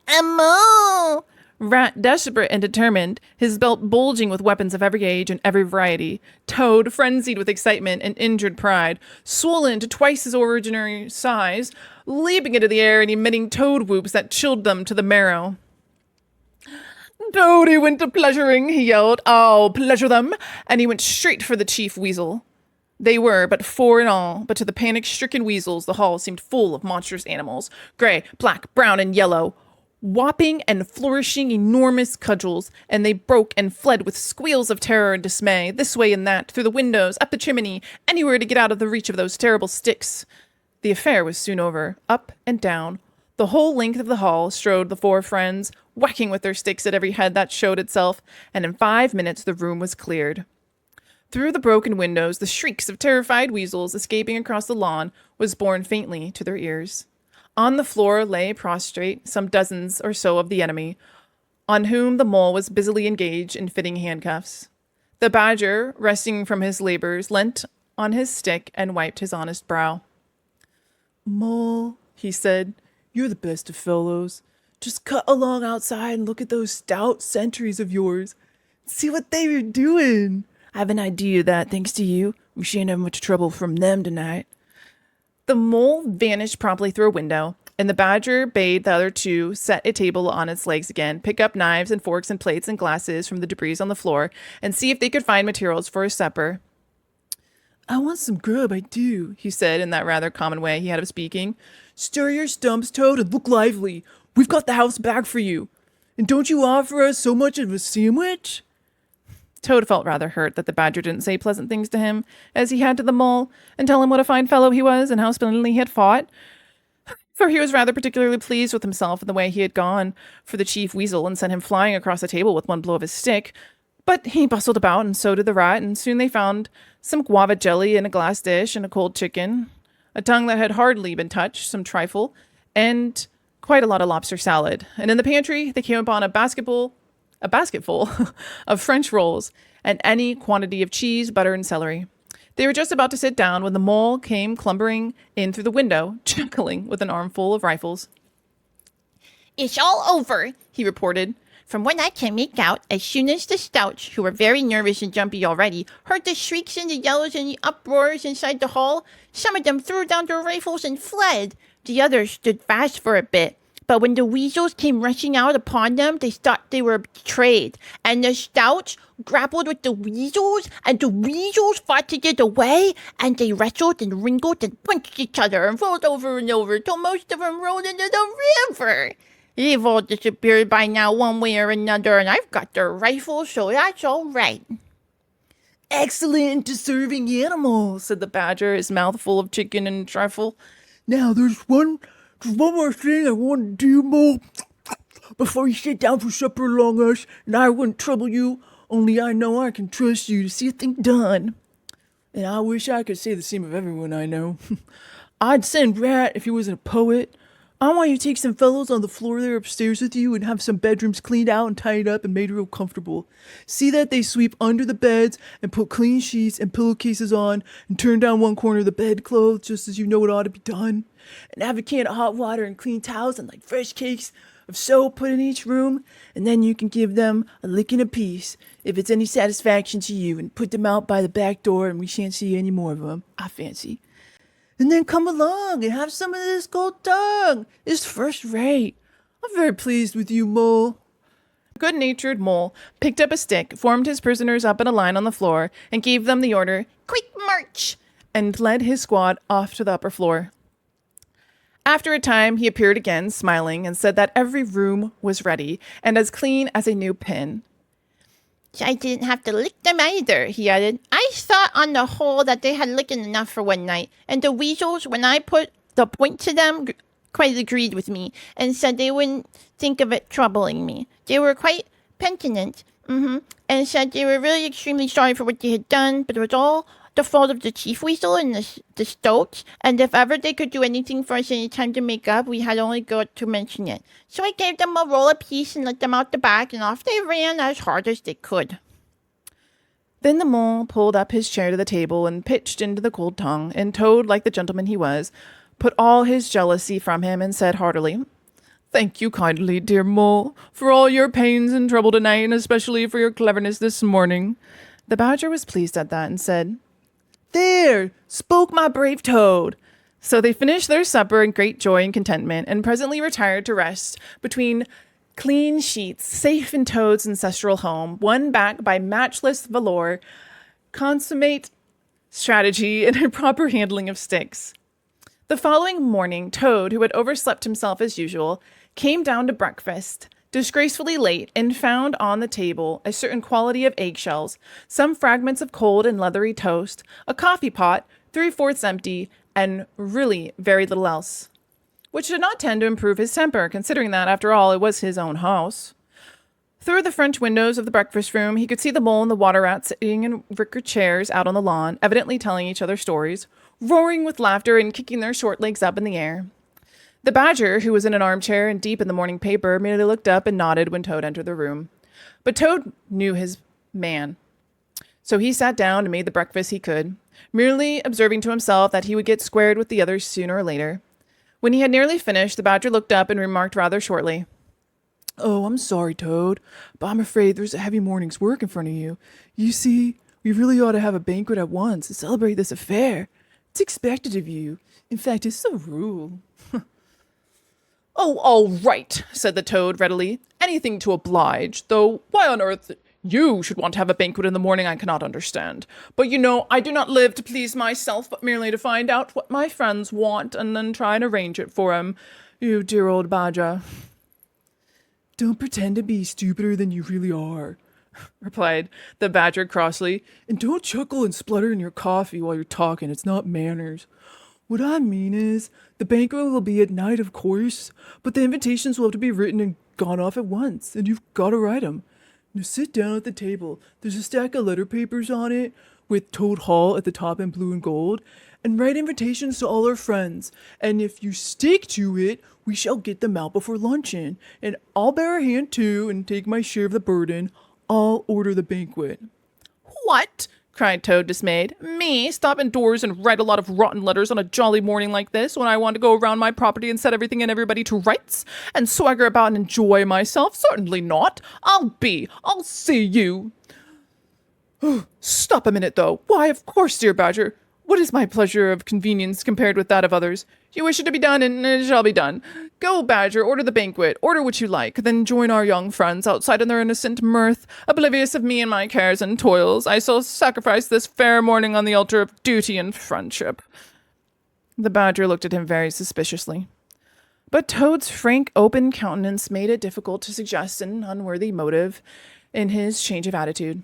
Amoo! Rat, desperate and determined, his belt bulging with weapons of every age and every variety. Toad, frenzied with excitement and injured pride, swollen to twice his originary size, leaping into the air and emitting toad whoops that chilled them to the marrow. Toady went to pleasuring, he yelled. I'll pleasure them. And he went straight for the Chief Weasel. They were but four in all, but to the panic-stricken weasels the hall seemed full of monstrous animals, gray, black, brown, and yellow, whopping and flourishing enormous cudgels, and they broke and fled with squeals of terror and dismay, this way and that, through the windows, up the chimney, anywhere to get out of the reach of those terrible sticks. The affair was soon over. Up and down, the whole length of the hall strode the four friends, whacking with their sticks at every head that showed itself, and in 5 minutes the room was cleared. Through the broken windows, the shrieks of terrified weasels escaping across the lawn was borne faintly to their ears. On the floor lay prostrate some dozens or so of the enemy, on whom the Mole was busily engaged in fitting handcuffs. The Badger, resting from his labors, leant on his stick and wiped his honest brow. Mole, he said, you're the best of fellows. Just cut along outside and look at those stout sentries of yours. See what they were doing. I have an idea that, thanks to you, we shan't have much trouble from them tonight. The Mole vanished promptly through a window, and the Badger bade the other two set a table on its legs again, pick up knives and forks and plates and glasses from the debris on the floor, and see if they could find materials for his supper. I want some grub, I do, he said in that rather common way he had of speaking. Stir your stumps, Toad, and look lively. We've got the house back for you. And don't you offer us so much of a sandwich? Toad felt rather hurt that the Badger didn't say pleasant things to him, as he had to the Mole, and tell him what a fine fellow he was and how splendidly he had fought. For he was rather particularly pleased with himself in the way he had gone for the Chief Weasel and sent him flying across the table with one blow of his stick. But he bustled about, and so did the rat, and soon they found some guava jelly in a glass dish and a cold chicken, a tongue that had hardly been touched, some trifle, and quite a lot of lobster salad. And in the pantry, they came upon a basketful of French rolls and any quantity of cheese, butter, and celery. They were just about to sit down when the mole came clumbering in through the window, chuckling with an armful of rifles. It's all over, he reported. From what I can make out, as soon as the stouts, who were very nervous and jumpy already, heard the shrieks and the yells and the uproars inside the hall, some of them threw down their rifles and fled. The others stood fast for a bit. But when the weasels came rushing out upon them, they thought they were betrayed. And the stouts grappled with the weasels, and the weasels fought to get away, and they wrestled and wrinkled and punched each other and rolled over and over till most of them rolled into the river. They've all disappeared by now one way or another, and I've got their rifles, so that's all right. Excellent deserving animal, said the badger, his mouth full of chicken and trifle. Now, there's one more thing I want to do, Mole. Before you sit down for supper along us, and I wouldn't trouble you, only I know I can trust you to see a thing done. And I wish I could say the same of everyone I know. I'd send Rat if he wasn't a poet. I want you to take some fellows on the floor there upstairs with you and have some bedrooms cleaned out and tidied up and made real comfortable. See that they sweep under the beds and put clean sheets and pillowcases on and turn down one corner of the bedclothes just as you know it ought to be done. And have a can of hot water and clean towels and like fresh cakes of soap put in each room. And then you can give them a licking apiece if it's any satisfaction to you and put them out by the back door and we shan't see any more of them, I fancy. And then come along and have some of this gold tongue. It's first rate. I'm very pleased with you, Mole. Good-natured Mole picked up a stick, formed his prisoners up in a line on the floor, and gave them the order, Quick march! and led his squad off to the upper floor. After a time, he appeared again, smiling, and said that every room was ready and as clean as a new pin. I didn't have to lick them either, he added. I thought on the whole that they had licked enough for one night, and the weasels, when I put the point to them, quite agreed with me, and said they wouldn't think of it troubling me. They were quite penitent, and said they were really extremely sorry for what they had done, but it was all the fault of the chief weasel and the stoats, and if ever they could do anything for us any time to make up, we had only got to mention it. So I gave them a roll apiece and let them out the back, and off they ran as hard as they could. Then the mole pulled up his chair to the table and pitched into the cold tongue, and Toad, like the gentleman he was, put all his jealousy from him and said heartily, "Thank you kindly, dear Mole, for all your pains and trouble tonight, and especially for your cleverness this morning." The badger was pleased at that and said, "There, spoke my brave Toad." So they finished their supper in great joy and contentment, and presently retired to rest between clean sheets, safe in Toad's ancestral home, won back by matchless valor, consummate strategy, and a proper handling of sticks. The following morning, Toad, who had overslept himself as usual, came down to breakfast, disgracefully late, and found on the table a certain quality of eggshells, some fragments of cold and leathery toast, a coffee pot, 3/4 empty, and really very little else, which did not tend to improve his temper, considering that, after all, it was his own house. Through the French windows of the breakfast room, he could see the mole and the water rat sitting in wicker chairs out on the lawn, evidently telling each other stories, roaring with laughter and kicking their short legs up in the air. The badger, who was in an armchair and deep in the morning paper, merely looked up and nodded when Toad entered the room. But Toad knew his man, so he sat down and made the breakfast he could, merely observing to himself that he would get squared with the others sooner or later. When he had nearly finished, the badger looked up and remarked rather shortly, "Oh, I'm sorry, Toad, but I'm afraid there's a heavy morning's work in front of you. You see, we really ought to have a banquet at once to celebrate this affair. It's expected of you. In fact, it's a rule." "Oh, all right," said the Toad readily. "Anything to oblige, though why on earth you should want to have a banquet in the morning I cannot understand. But you know, I do not live to please myself, but merely to find out what my friends want and then try and arrange it for 'em. You dear old badger." "Don't pretend to be stupider than you really are," replied the badger crossly. "And don't chuckle and splutter in your coffee while you're talking. It's not manners. What I mean is, the banquet will be at night, of course, but the invitations will have to be written and gone off at once, and you've got to write 'em. Now sit down at the table. There's a stack of letter papers on it, with Toad Hall at the top in blue and gold, and write invitations to all our friends. And if you stick to it, we shall get them out before luncheon. And I'll bear a hand too and take my share of the burden. I'll order the banquet." What? Cried Toad, dismayed. Me stop indoors and write a lot of rotten letters on a jolly morning like this when I want to go around my property and set everything and everybody to rights and swagger about and enjoy myself? Certainly not. I'll see you. Stop a minute, though. Why, of course, dear Badger. What is my pleasure of convenience compared with that of others? You wish it to be done, and it shall be done. Go, Badger, order the banquet, order what you like, then join our young friends outside in their innocent mirth. Oblivious of me and my cares and toils, I shall sacrifice this fair morning on the altar of duty and friendship. The Badger looked at him very suspiciously. But Toad's frank, open countenance made it difficult to suggest an unworthy motive in his change of attitude.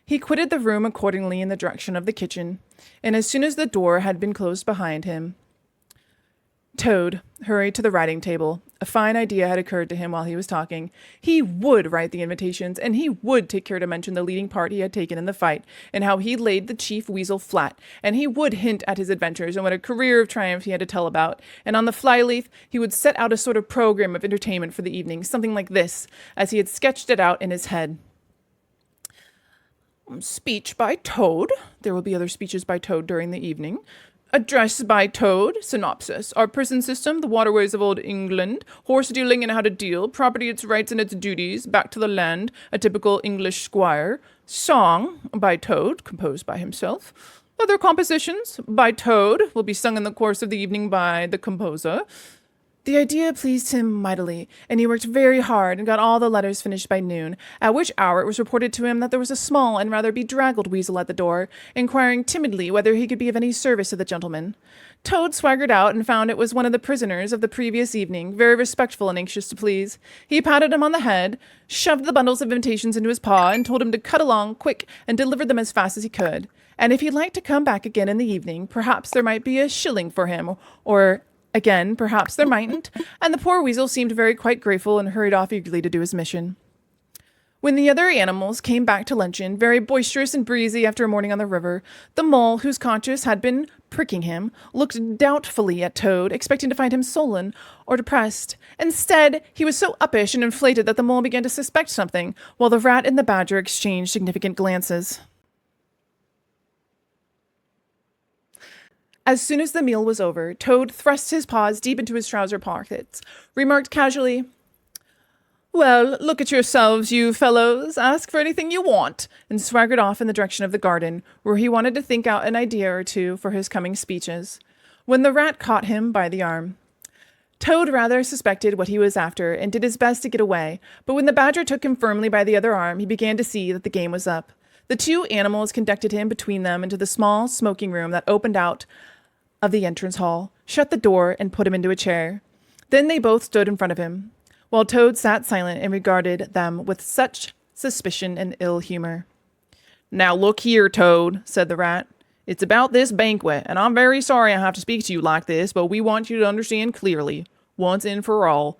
He quitted the room accordingly in the direction of the kitchen, and as soon as the door had been closed behind him, Toad hurried to the writing table. A fine idea had occurred to him while he was talking. He would write the invitations, and he would take care to mention the leading part he had taken in the fight, and how he laid the chief weasel flat, and he would hint at his adventures and what a career of triumph he had to tell about, and on the flyleaf he would set out a sort of program of entertainment for the evening, something like this, as he had sketched it out in his head. Speech by Toad. There will be other speeches by Toad during the evening. Address by Toad. Synopsis. Our prison system, the waterways of old England, horse dealing and how to deal, property, its rights and its duties, back to the land, a typical English squire. Song by Toad, composed by himself. Other compositions by Toad will be sung in the course of the evening by the composer. The idea pleased him mightily, and he worked very hard and got all the letters finished by noon, at which hour it was reported to him that there was a small and rather bedraggled weasel at the door, inquiring timidly whether he could be of any service to the gentleman. Toad swaggered out and found it was one of the prisoners of the previous evening, very respectful and anxious to please. He patted him on the head, shoved the bundles of invitations into his paw, and told him to cut along quick and deliver them as fast as he could. And if he'd like to come back again in the evening, perhaps there might be a shilling for him, or again, perhaps there mightn't, and the poor weasel seemed very quite grateful and hurried off eagerly to do his mission. When the other animals came back to luncheon, very boisterous and breezy after a morning on the river, the mole, whose conscience had been pricking him, looked doubtfully at Toad, expecting to find him sullen or depressed. Instead, he was so uppish and inflated that the mole began to suspect something, while the rat and the badger exchanged significant glances. As soon as the meal was over, Toad thrust his paws deep into his trouser pockets, remarked casually, "Well, look at yourselves, you fellows. Ask for anything you want," and swaggered off in the direction of the garden, where he wanted to think out an idea or two for his coming speeches, when the rat caught him by the arm. Toad rather suspected what he was after and did his best to get away, but when the badger took him firmly by the other arm, he began to see that the game was up. The two animals conducted him between them into the small smoking room that opened out of the entrance hall, shut the door, and put him into a chair. Then they both stood in front of him, while Toad sat silent and regarded them with such suspicion and ill humor. "Now look here, Toad," said the rat. "It's about this banquet, and I'm very sorry I have to speak to you like this, but we want you to understand clearly, once and for all,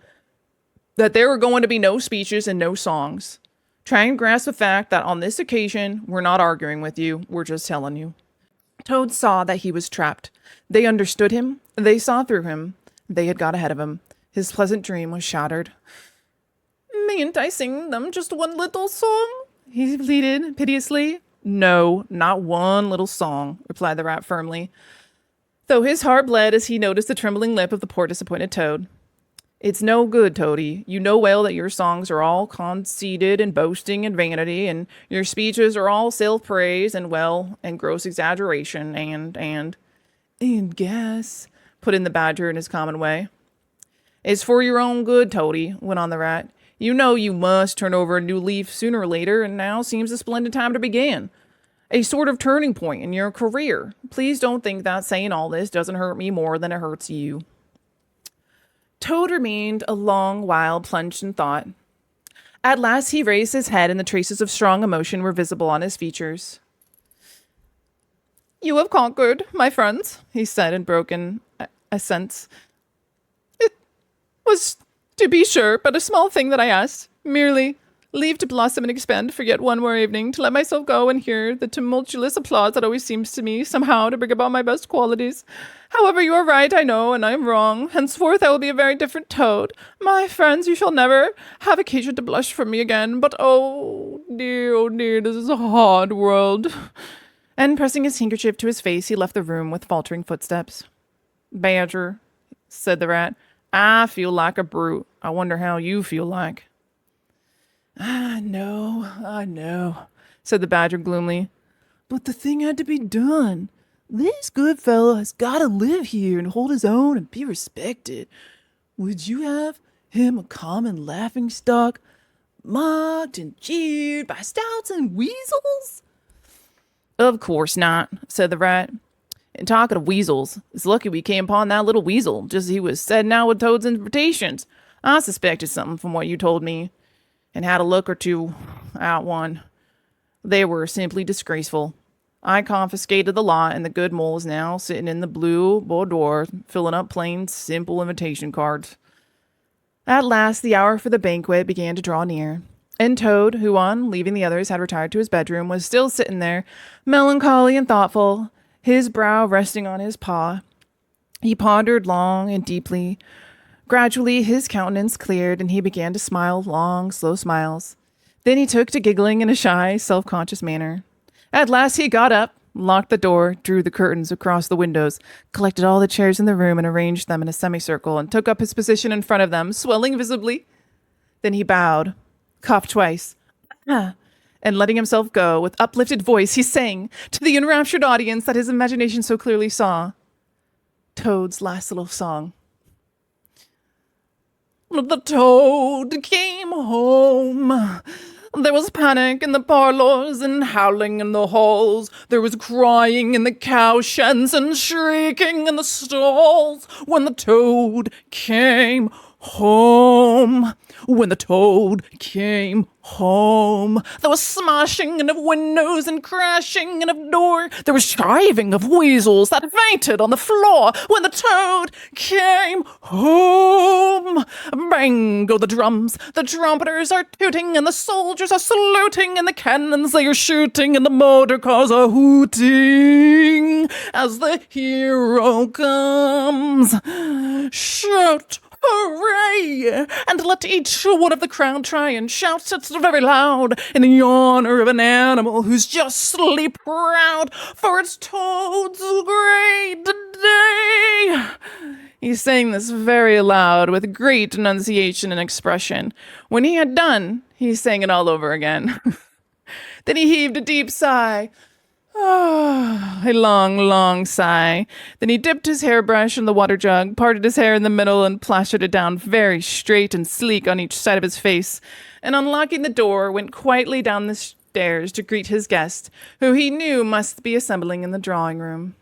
that there are going to be no speeches and no songs. Try and grasp the fact that on this occasion, we're not arguing with you, we're just telling you." Toad saw that he was trapped. They understood him. They saw through him. They had got ahead of him. His pleasant dream was shattered. "Mayn't I sing them just one little song?" he pleaded piteously. "No, not one little song," replied the rat firmly, though his heart bled as he noticed the trembling lip of the poor disappointed Toad. "It's no good, Toady. You know well that your songs are all conceited and boasting and vanity, and your speeches are all self-praise and, well, and gross exaggeration, and gas," put in the badger in his common way. "It's for your own good, Toady," went on the rat. "You know you must turn over a new leaf sooner or later, and now seems a splendid time to begin. A sort of turning point in your career. Please don't think that saying all this doesn't hurt me more than it hurts you." Toad remained a long while plunged in thought. At last he raised his head, and the traces of strong emotion were visible on his features. "You have conquered, my friends," he said in broken accents. "It was, to be sure, but a small thing that I asked. Merely leave to blossom and expand for yet one more evening, to let myself go and hear the tumultuous applause that always seems to me somehow to bring about my best qualities. However, you are right, I know, and I am wrong. Henceforth I will be a very different toad. My friends, you shall never have occasion to blush for me again, but oh dear, this is a hard world. And pressing his handkerchief to his face, he left the room with faltering footsteps. Badger, said the rat, I feel like a brute. I wonder how you feel like. I know, said the badger gloomily. But the thing had to be done. This good fellow has got to live here and hold his own and be respected. Would you have him a common laughingstock, mocked and jeered by stoats and weasels? Of course not, said the rat. And talking of weasels, it's lucky we came upon that little weasel just as he was setting out with Toad's invitations. I suspected something from what you told me, and had a look or two at one. They were simply disgraceful. I confiscated the lot, and the good mole is now sitting in the blue boudoir, filling up plain, simple invitation cards. At last, the hour for the banquet began to draw near, and Toad, who on leaving the others had retired to his bedroom, was still sitting there, melancholy and thoughtful, his brow resting on his paw. He pondered long and deeply. Gradually, his countenance cleared, and he began to smile long, slow smiles. Then he took to giggling in a shy, self-conscious manner. At last he got up, locked the door, drew the curtains across the windows, collected all the chairs in the room and arranged them in a semicircle, and took up his position in front of them, swelling visibly. Then he bowed, coughed twice, and letting himself go, with uplifted voice, he sang to the enraptured audience that his imagination so clearly saw. Toad's last little song. The toad came home. There was panic in the parlors and howling in the halls. There was crying in the cowsheds and shrieking in the stalls when the toad came home. When the toad came home, there was smashing of windows and crashing of door. There was shriving of weasels that fainted on the floor when the toad came home. Bang go the drums, the trumpeters are tooting, and the soldiers are saluting, and the cannons they are shooting, and the motor cars are hooting as the hero comes. Shout! Hooray! And let each one of the crowd try and shout it very loud in the honor of an animal who's justly proud, for it's Toad's great day. He sang this very loud with great enunciation and expression. When he had done, he sang it all over again. Then he heaved a deep sigh. A long, long sigh. Then he dipped his hairbrush in the water jug, parted his hair in the middle, and plastered it down very straight and sleek on each side of his face, and unlocking the door, went quietly down the stairs to greet his guest, who he knew must be assembling in the drawing-room.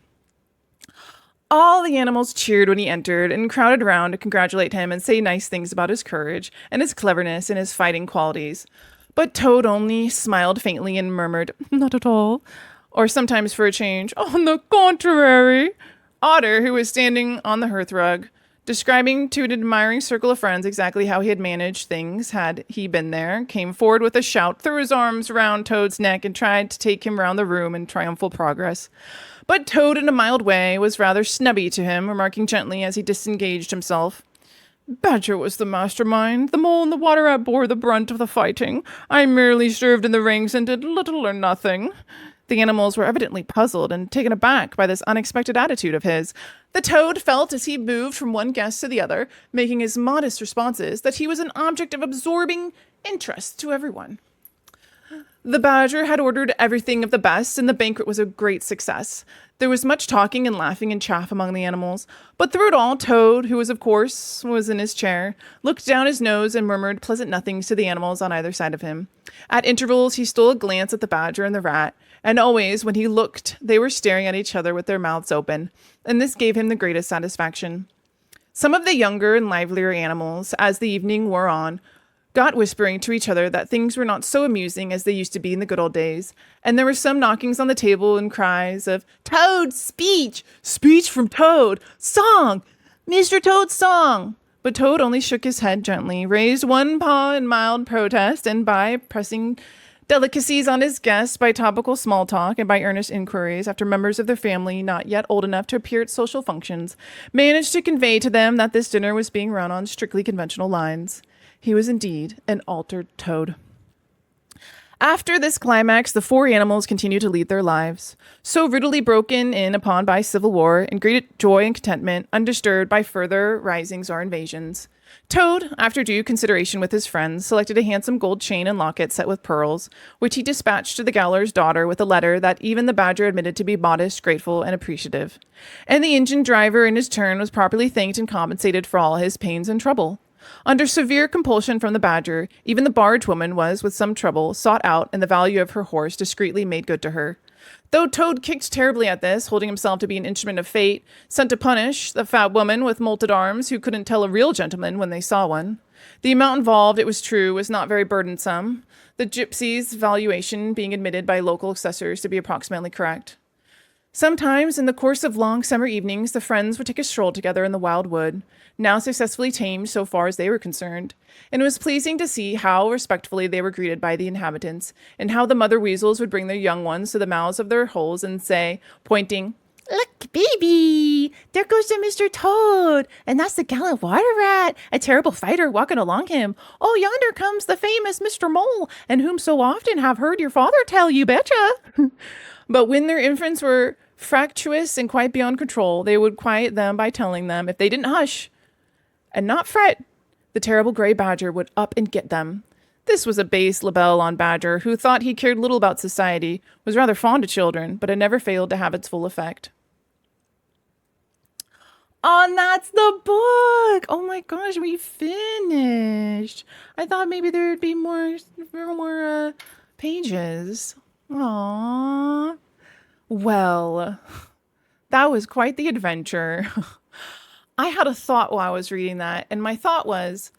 All the animals cheered when he entered and crowded round to congratulate him and say nice things about his courage and his cleverness and his fighting qualities. But Toad only smiled faintly and murmured, "Not at all," or sometimes for a change, "On the contrary." Otter, who was standing on the hearthrug, describing to an admiring circle of friends exactly how he had managed things had he been there, came forward with a shout, threw his arms round Toad's neck, and tried to take him round the room in triumphal progress. But Toad, in a mild way, was rather snubby to him, remarking gently as he disengaged himself, "Badger was the mastermind. The mole and the water rat bore the brunt of the fighting. I merely served in the rings and did little or nothing." The animals were evidently puzzled and taken aback by this unexpected attitude of his. The Toad felt as he moved from one guest to the other, making his modest responses, that he was an object of absorbing interest to everyone. The Badger had ordered everything of the best, and the banquet was a great success. There was much talking and laughing and chaff among the animals, but through it all, Toad, who was in his chair, looked down his nose and murmured pleasant nothings to the animals on either side of him. At intervals, he stole a glance at the Badger and the Rat, and always, when he looked, they were staring at each other with their mouths open, and this gave him the greatest satisfaction. Some of the younger and livelier animals, as the evening wore on, got whispering to each other that things were not so amusing as they used to be in the good old days, and there were some knockings on the table and cries of, "Toad, speech! Speech from Toad! Song! Mr. Toad's song!" But But Toad only shook his head gently, raised one paw in mild protest, and by pressing delicacies on his guests by topical small talk and by earnest inquiries after members of their family not yet old enough to appear at social functions managed to convey to them that this dinner was being run on strictly conventional lines. He was indeed an altered Toad. After this climax, the four animals continued to lead their lives, so rudely broken in upon by civil war, and greeted joy and contentment, undisturbed by further risings or invasions. Toad, after due consideration with his friends, selected a handsome gold chain and locket set with pearls, which he dispatched to the Growler's daughter with a letter that even the Badger admitted to be modest, grateful, and appreciative. And the engine driver, in his turn, was properly thanked and compensated for all his pains and trouble. Under severe compulsion from the Badger, even the barge woman was, with some trouble, sought out, and the value of her horse discreetly made good to her. Though Toad kicked terribly at this, holding himself to be an instrument of fate, sent to punish the fat woman with molted arms who couldn't tell a real gentleman when they saw one. The amount involved, it was true, was not very burdensome, the gypsy's valuation being admitted by local assessors to be approximately correct. Sometimes, in the course of long summer evenings, the friends would take a stroll together in the wild wood, now successfully tamed so far as they were concerned, and it was pleasing to see how respectfully they were greeted by the inhabitants, and how the mother weasels would bring their young ones to the mouths of their holes and say, pointing, Look, baby, there goes the Mr. Toad, and that's the gallant water rat, a terrible fighter walking along him. Oh, yonder comes the famous Mr. Mole, and whom so often have heard your father tell, you betcha. But when their infants were fractious and quite beyond control, they would quiet them by telling them, if they didn't hush and not fret, the terrible gray Badger would up and get them. This was a base libel on Badger, who thought he cared little about society, was rather fond of children, but had never failed to have its full effect. Oh, and that's the book. Oh my gosh, we finished. I thought maybe there would be more pages. Aww. Well, that was quite the adventure. I had a thought while I was reading that, and my thought was,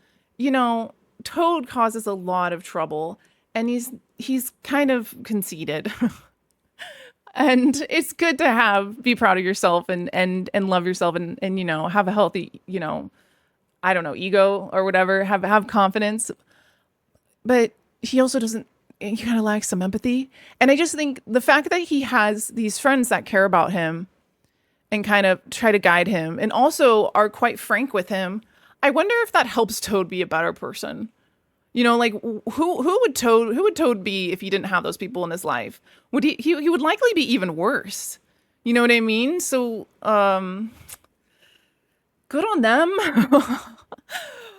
Toad causes a lot of trouble, and he's kind of conceited. And it's good to be proud of yourself and love yourself and have a healthy, I don't know, ego or whatever, have confidence. But he also he kind of lacks some empathy. And I just think the fact that he has these friends that care about him and kind of try to guide him and also are quite frank with him, I wonder if that helps Toad be a better person. Like who would Toad be if he didn't have those people in his life? Would he would likely be even worse. You know what I mean? So good on them.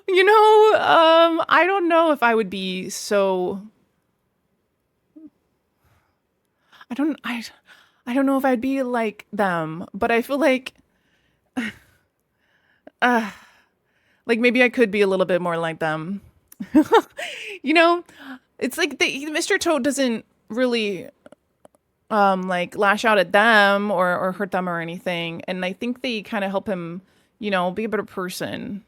I don't know if I would be so I don't know if I'd be like them, but I feel like like maybe I could be a little bit more like them. It's like Mr. Toad doesn't really like lash out at them or hurt them or anything, and I think they kind of help him, be a better person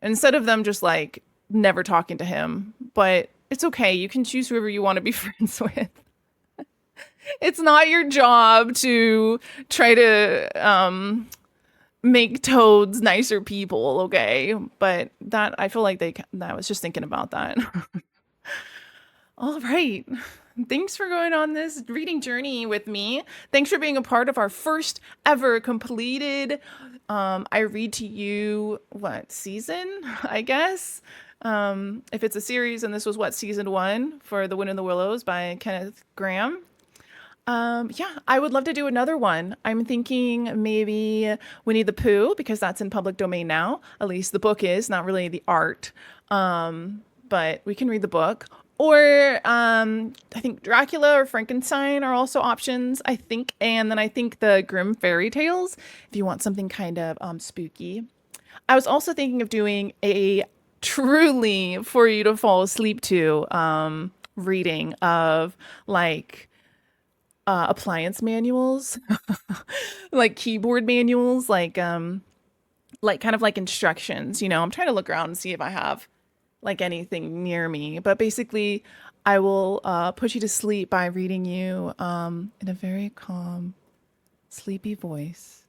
instead of them just like never talking to him. But it's okay, you can choose whoever you want to be friends with. It's not your job to try to make toads nicer people, okay? But that I feel like I was just thinking about that. All right. Thanks for going on this reading journey with me. Thanks for being a part of our first ever completed I read to you season, I guess. If it's a series, and this was season 1 for The Wind in the Willows by Kenneth Grahame. I would love to do another one. I'm thinking maybe Winnie the Pooh, because that's in public domain now. At least the book is, not really the art. But we can read the book. Or I think Dracula or Frankenstein are also options, I think. And then I think the Grimm fairy tales, if you want something kind of spooky. I was also thinking of doing a truly for you to fall asleep to reading of appliance manuals, like keyboard manuals, like kind of like instructions. I'm trying to look around and see if I have anything near me, but basically I will put you to sleep by reading you in a very calm, sleepy voice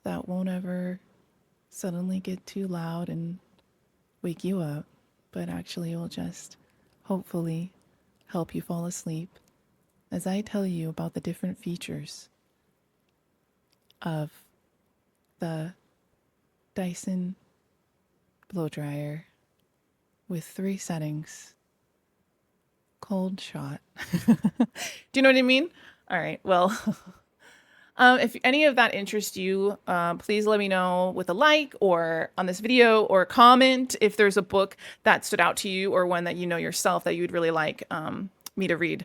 that won't ever suddenly get too loud and wake you up, but actually will just hopefully help you fall asleep as I tell you about the different features of the Dyson blow dryer with 3 settings. Cold shot. Do you know what I mean? All right. Well, if any of that interests you, please let me know with a like or on this video, or comment if there's a book that stood out to you or one that you know yourself that you'd really like me to read.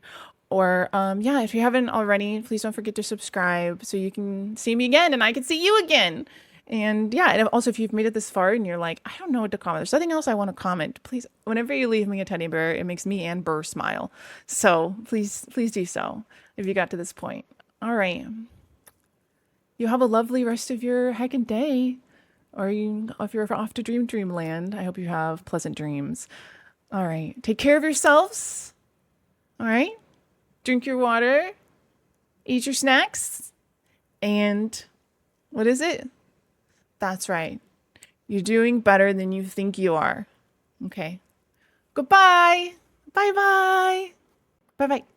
Or yeah, if you haven't already, please don't forget to subscribe so you can see me again and I can see you again. And yeah, and also if you've made it this far and you're like, I don't know what to comment, there's nothing else I want to comment, please, whenever you leave me a teddy bear, it makes me and Burr smile. So please do so if you got to this point. All right. You have a lovely rest of your heckin' day. Or if you're off to dreamland, I hope you have pleasant dreams. All right. Take care of yourselves. All right. Drink your water. Eat your snacks. And what is it? That's right. You're doing better than you think you are. Okay. Goodbye. Bye-bye. Bye-bye.